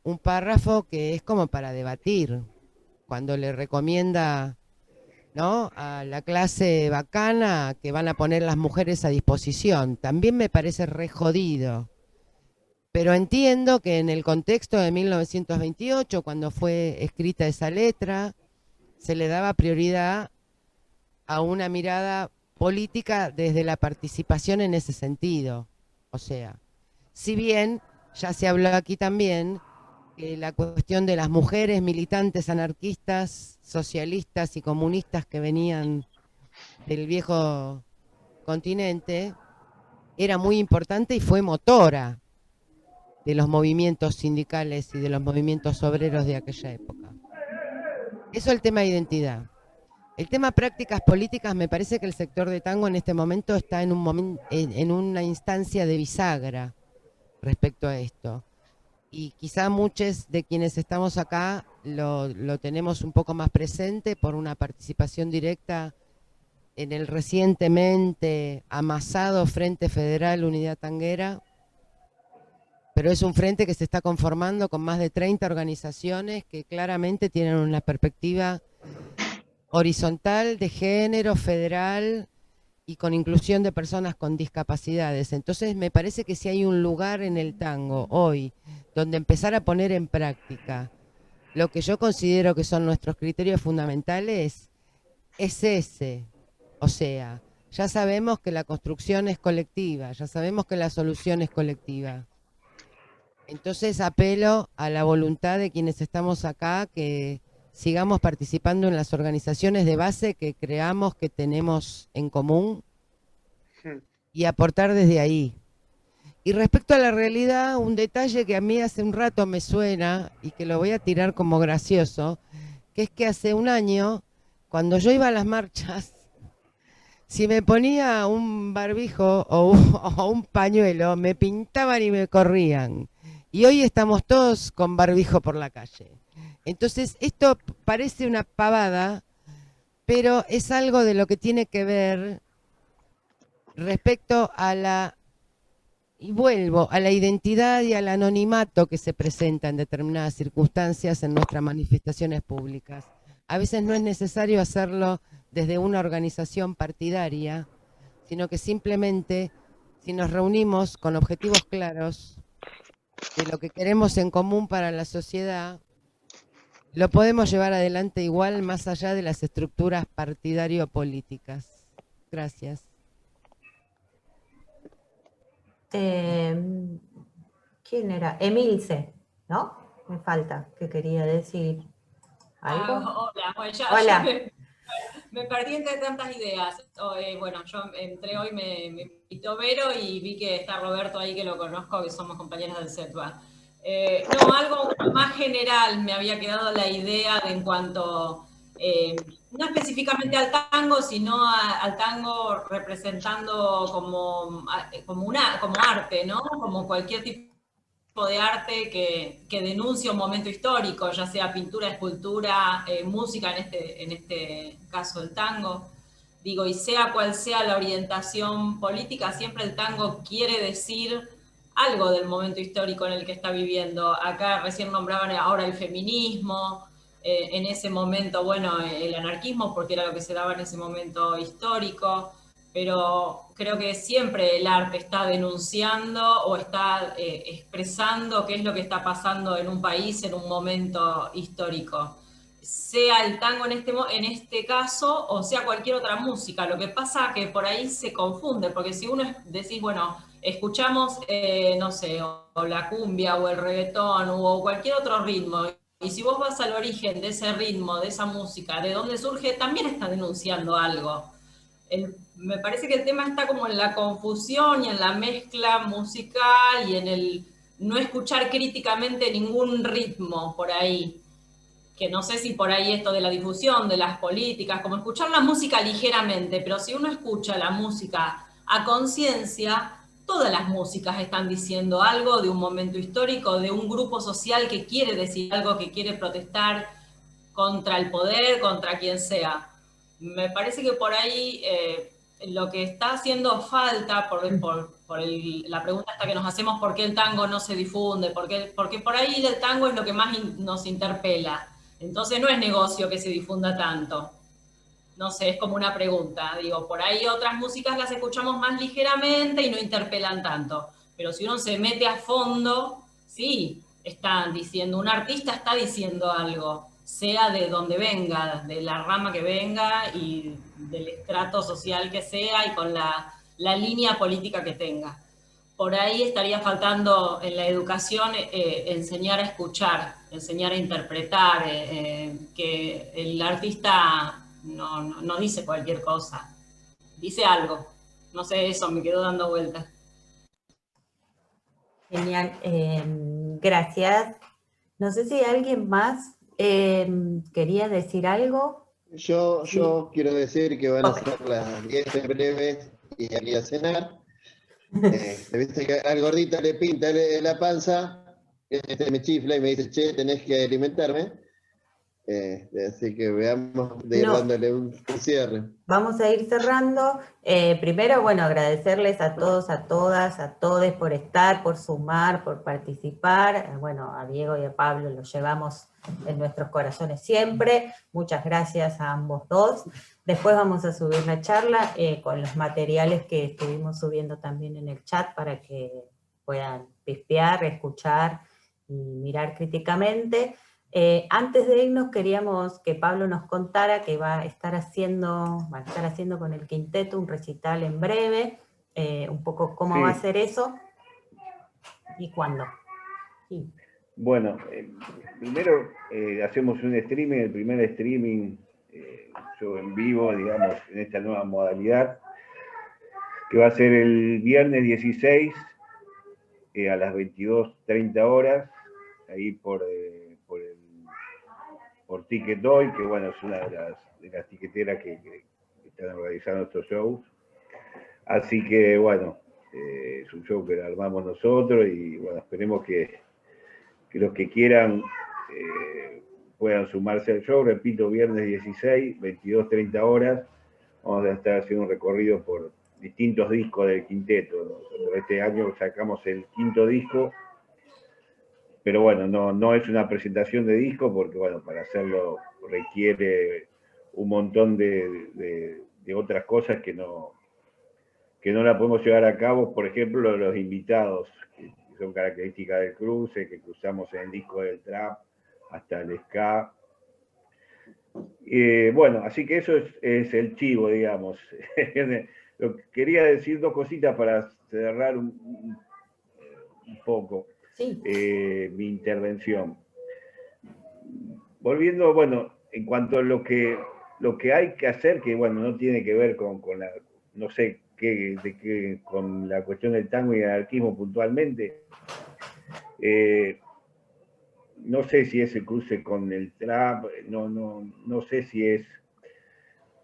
un párrafo que es como para debatir, cuando le recomienda, ¿no?, a la clase bacana que van a poner las mujeres a disposición. También me parece re jodido. Pero entiendo que en el contexto de 1928, cuando fue escrita esa letra, se le daba prioridad a una mirada política desde la participación en ese sentido. O sea, si bien ya se habló aquí también que la cuestión de las mujeres militantes anarquistas, socialistas y comunistas que venían del viejo continente era muy importante y fue motora de los movimientos sindicales y de los movimientos obreros de aquella época. Eso es el tema de identidad. El tema prácticas políticas, me parece que el sector de tango en este momento está en una instancia de bisagra respecto a esto. Y quizá muchos de quienes estamos acá lo tenemos un poco más presente por una participación directa en el recientemente amasado Frente Federal Unidad Tanguera, pero es un frente que se está conformando con más de 30 organizaciones que claramente tienen una perspectiva horizontal, de género, federal y con inclusión de personas con discapacidades. Entonces me parece que si hay un lugar en el tango hoy donde empezar a poner en práctica lo que yo considero que son nuestros criterios fundamentales, es ese. O sea, ya sabemos que la construcción es colectiva, ya sabemos que la solución es colectiva. Entonces apelo a la voluntad de quienes estamos acá, que sigamos participando en las organizaciones de base que creamos que tenemos en común y aportar desde ahí. Y respecto a la realidad, un detalle que a mí hace un rato me suena y que lo voy a tirar como gracioso, que es que hace un año, cuando yo iba a las marchas, si me ponía un barbijo o un pañuelo, me pintaban y me corrían. Y hoy estamos todos con barbijo por la calle. Entonces, esto parece una pavada, pero es algo de lo que tiene que ver respecto a y vuelvo a la identidad y al anonimato que se presenta en determinadas circunstancias en nuestras manifestaciones públicas. A veces no es necesario hacerlo desde una organización partidaria, sino que simplemente, si nos reunimos con objetivos claros de lo que queremos en común para la sociedad, lo podemos llevar adelante igual más allá de las estructuras partidario-políticas. Gracias. ¿Quién era? Emilce, ¿no? Me falta, que quería decir algo. Hola, bueno, Hola. Me perdí entre tantas ideas. Bueno, yo entré hoy, me invitó Vero y vi que está Roberto ahí, que lo conozco, que somos compañeros del CETBA. No, algo más general, me había quedado la idea de en cuanto, no específicamente al tango, sino al tango representando como arte, ¿no? Como cualquier tipo de arte que denuncia un momento histórico, ya sea pintura, escultura, música, en este caso el tango. Digo, y sea cual sea la orientación política, siempre el tango quiere decir algo del momento histórico en el que está viviendo. Acá recién nombraban ahora el feminismo, en ese momento, bueno, el anarquismo, porque era lo que se daba en ese momento histórico, pero creo que siempre el arte está denunciando o está expresando qué es lo que está pasando en un país en un momento histórico. Sea el tango en este caso o sea cualquier otra música. Lo que pasa que por ahí se confunde, porque si uno decís, bueno, escuchamos, no sé, o la cumbia o el reggaetón o cualquier otro ritmo, y si vos vas al origen de ese ritmo, de esa música, de dónde surge, también está denunciando algo. Me parece que el tema está como en la confusión y en la mezcla musical y en el no escuchar críticamente ningún ritmo por ahí. Que no sé si por ahí esto de la difusión, de las políticas, como escuchar la música ligeramente, pero si uno escucha la música a conciencia, todas las músicas están diciendo algo de un momento histórico, de un grupo social que quiere decir algo, que quiere protestar contra el poder, contra quien sea. Me parece que por ahí lo que está haciendo falta, la pregunta esta que nos hacemos, ¿por qué el tango no se difunde? Porque por ahí el tango es lo que más nos interpela. Entonces no es negocio que se difunda tanto. No sé, es como una pregunta. Digo, por ahí otras músicas las escuchamos más ligeramente y no interpelan tanto. Pero si uno se mete a fondo, sí, están diciendo, un artista está diciendo algo, sea de donde venga, de la rama que venga y del estrato social que sea y con la línea política que tenga. Por ahí estaría faltando en la educación enseñar a escuchar, enseñar a interpretar, que el artista no dice cualquier cosa, dice algo. No sé, eso me quedó dando vueltas. Genial, gracias. No sé si alguien más quería decir algo. Yo Sí. quiero decir que van a ser las 10 en breves y aquí a cenar. Viste que al gordito le pinta la panza, me chifla y me dice, che, tenés que alimentarme. Así que veamos de dándole un cierre. Vamos a ir cerrando. Primero, bueno, agradecerles a todos, a todas, a todes por estar, por sumar, por participar. Bueno, a Diego y a Pablo los llevamos en nuestros corazones siempre. Muchas gracias a ambos dos. Después vamos a subir la charla con los materiales que estuvimos subiendo también en el chat para que puedan pispear, escuchar y mirar críticamente. Antes de irnos queríamos que Pablo nos contara que va a estar haciendo con el quinteto un recital en breve, un poco cómo va a ser eso y cuándo. Sí. Bueno, primero hacemos un streaming, el primer streaming, yo en vivo, digamos, en esta nueva modalidad, que va a ser el viernes 16 a las 22:30 horas, ahí por Ticket Hoy, que bueno, es una de las tiqueteras que están organizando estos shows. Así que bueno, es un show que armamos nosotros y bueno, esperemos que los que quieran puedan sumarse al show. Repito, viernes 16, 22:30 horas, vamos a estar haciendo un recorrido por distintos discos del quinteto. Nosotros este año sacamos el 5º disco, pero bueno, no es una presentación de disco porque bueno, para hacerlo requiere un montón de otras cosas que no la podemos llevar a cabo. Por ejemplo, los invitados, que son características del cruce, que cruzamos en el disco del trap hasta el ska. Bueno, así que eso es el chivo, digamos. Quería decir 2 cositas para cerrar un poco mi intervención. Volviendo, bueno, en cuanto a lo que hay que hacer, que bueno, no tiene que ver con la, no sé con la cuestión del tango y el anarquismo puntualmente. No sé si es el cruce con el trap, no sé si es.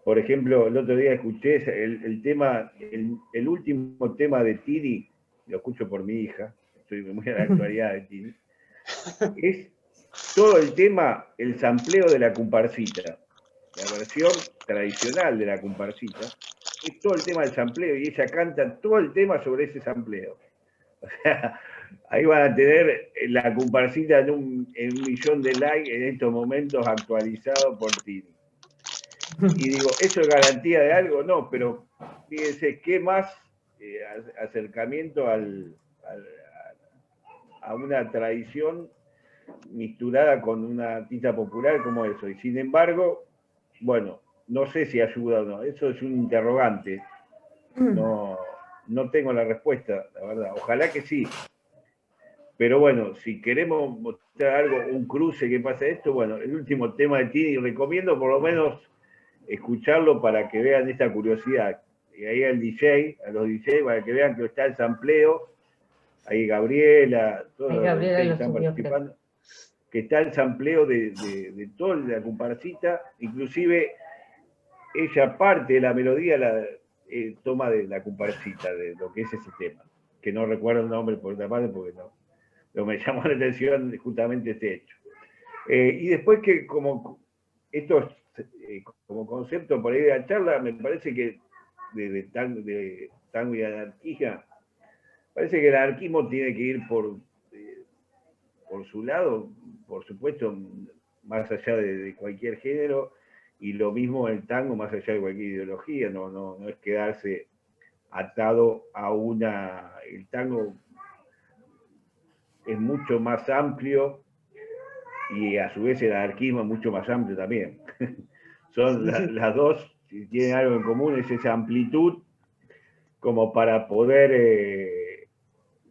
Por ejemplo, el otro día escuché el tema, el último tema de Tini, lo escucho por mi hija, estoy muy a la actualidad de Tini, es todo el tema, el sampleo de la comparsita, la versión tradicional de la comparsita, es todo el tema del sampleo y ella canta todo el tema sobre ese sampleo. O sea, ahí van a tener la comparsita en un millón de likes en estos momentos actualizado por Tini. Y digo, ¿eso es garantía de algo? No, pero fíjense, ¿qué más acercamiento a una tradición misturada con una artista popular como eso? Y sin embargo, bueno, no sé si ayuda o no, eso es un interrogante. No tengo la respuesta, la verdad. Ojalá que sí. Pero bueno, si queremos mostrar algo, un cruce que pasa esto, bueno, el último tema de Tini, recomiendo por lo menos escucharlo para que vean esta curiosidad. Y ahí al DJ, a los DJ, para que vean que está el sampleo, ahí Gabriela, todos los que están participando, que está el sampleo de toda la comparsita, inclusive ella parte de la melodía, toma de la comparsita, de lo que es ese tema, que no recuerdo el nombre por otra parte, porque no me llamó la atención justamente este hecho. Y después que como esto como concepto por ahí de la charla, me parece que de tango y anarquía, parece que el anarquismo tiene que ir por su lado, por supuesto, más allá de cualquier género, y lo mismo el tango, más allá de cualquier ideología, no es quedarse atado a una. El tango es mucho más amplio y a su vez el anarquismo es mucho más amplio también. Son las dos, si tienen algo en común, es esa amplitud como para poder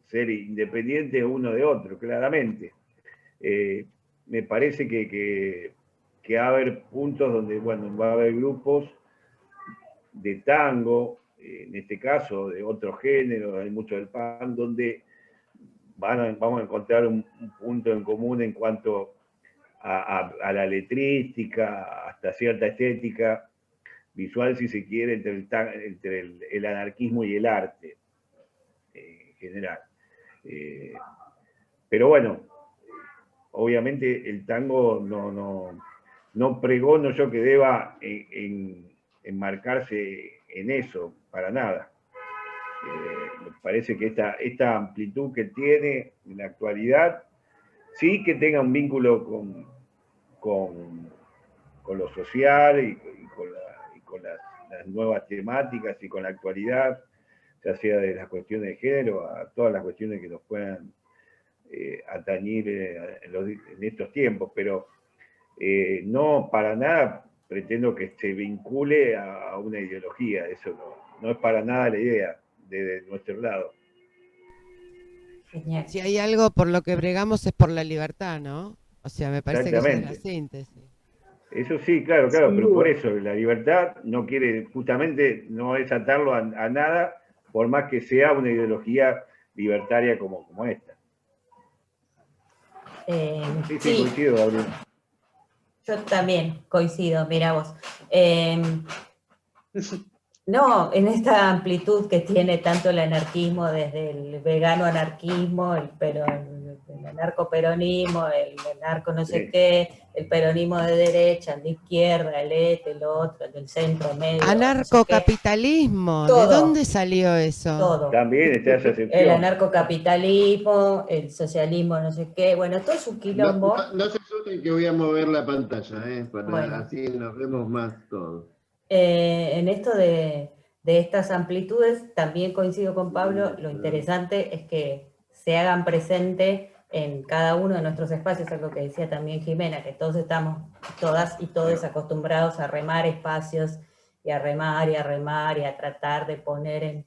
ser independientes uno de otro, claramente. Me parece que va a haber puntos donde, bueno, va a haber grupos de tango, en este caso de otro género, hay mucho del pan, donde vamos a encontrar un punto en común en cuanto a la letrística, hasta cierta estética visual, si se quiere, entre el anarquismo y el arte en general. Pero bueno, obviamente el tango no pregono yo que deba enmarcarse en eso, para nada. Me parece que esta amplitud que tiene en la actualidad, sí que tenga un vínculo con lo social y con las nuevas temáticas y con la actualidad, ya sea de las cuestiones de género a todas las cuestiones que nos puedan atañir en estos tiempos, pero no para nada pretendo que se vincule a una ideología, eso no es para nada la idea de nuestro lado. Genial. Si hay algo por lo que bregamos es por la libertad, ¿no? O sea, me parece que esa es la síntesis. Eso sí, claro, pero por eso la libertad no quiere, justamente no es atarlo a nada, por más que sea una ideología libertaria como esta. Sí, coincido, Gabriel. Yo también coincido, mira vos. No, en esta amplitud que tiene tanto el anarquismo, desde el vegano anarquismo, el anarcoperonismo, el anarco no sé qué, el peronismo de derecha, el de izquierda, el otro, el del centro, medio. Anarcocapitalismo, No sé, ¿de dónde salió eso? Todo. También está esa excepción. El anarcocapitalismo, el socialismo no sé qué, bueno, todo es un quilombo. No se asusten que voy a mover la pantalla, para bueno, así nos vemos más todos. En esto de estas amplitudes, también coincido con Pablo, lo interesante es que se hagan presente en cada uno de nuestros espacios, algo que decía también Jimena, que todos estamos, todas y todos acostumbrados a remar espacios, y a remar, y a remar, y a tratar de poner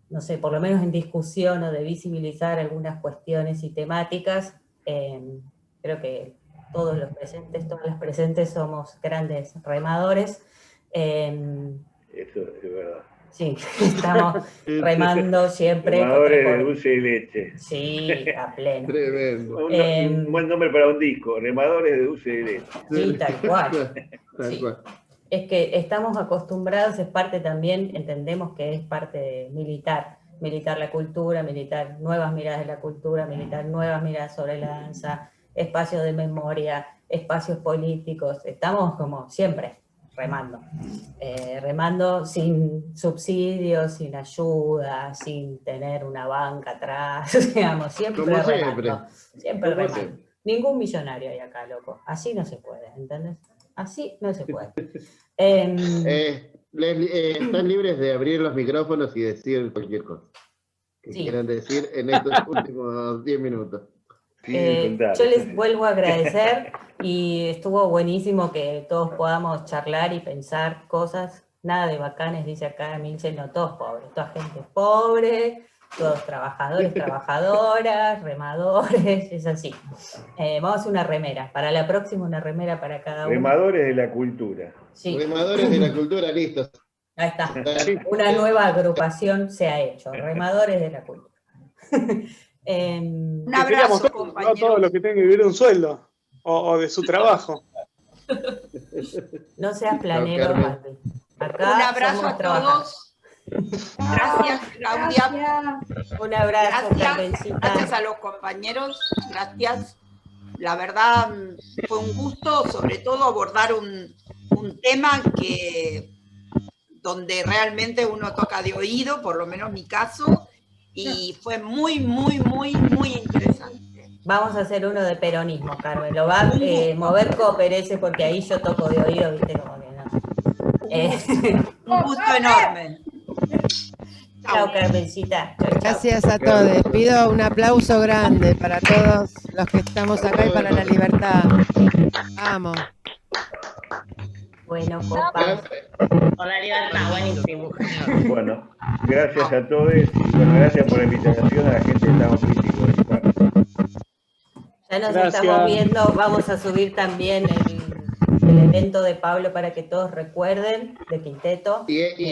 no sé, por lo menos en discusión o de visibilizar algunas cuestiones y temáticas. Creo que todos los presentes, todas las presentes somos grandes remadores. Eso es verdad. Sí, estamos remando siempre. Remadores de dulce y leche. Sí, a pleno. Tremendo. Un buen nombre para un disco, Remadores de dulce y leche. Sí, tal cual. Tal cual. Es que estamos acostumbrados, es parte también, entendemos que es parte de militar la cultura, militar nuevas miradas de la cultura, militar nuevas miradas sobre la danza, espacios de memoria, espacios políticos, estamos como siempre remando sin subsidios, sin ayuda, sin tener una banca atrás, digamos, siempre como remando. Siempre como remando. siempre. Ningún millonario hay acá, loco. Así no se puede, ¿entendés? Así no se puede. Están libres de abrir los micrófonos y decir cualquier cosa que quieran decir en estos últimos 10 minutos. Yo les vuelvo a agradecer y estuvo buenísimo que todos podamos charlar y pensar cosas. Nada de bacanes, dice acá Milce, no, todos pobres, toda gente pobre, todos trabajadores, trabajadoras, remadores, es así. Vamos a hacer una remera, para la próxima una remera para cada uno. Remadores de la cultura. Sí. Remadores de la cultura, listos. Ahí está, una nueva agrupación se ha hecho, remadores de la cultura. Un abrazo, compañero. No todos los que tienen que vivir de un sueldo o de su trabajo. No seas planero, Barbie. Acá un abrazo a todos. Gracias, Claudia. Gracias. Un abrazo, Carmencita. Gracias a los compañeros. Gracias. La verdad fue un gusto, sobre todo abordar un tema donde realmente uno toca de oído, por lo menos mi caso, y fue muy, muy, muy, muy interesante. Vamos a hacer uno de peronismo, Carmen. Lo va a mover Cooperece porque ahí yo toco de oído, viste, como que no. Un gusto enorme. Chao, Carmencita. Chau, chau. Gracias a todos. Pido un aplauso grande para todos los que estamos acá y para la libertad. Vamos. Bueno, compa. Por la libertad, buenísimo. Bueno, gracias a todos y bueno, gracias por la invitación a la gente que estamos críticos. Ya nos estamos viendo, vamos a subir también el evento de Pablo para que todos recuerden, de Quinteto. Y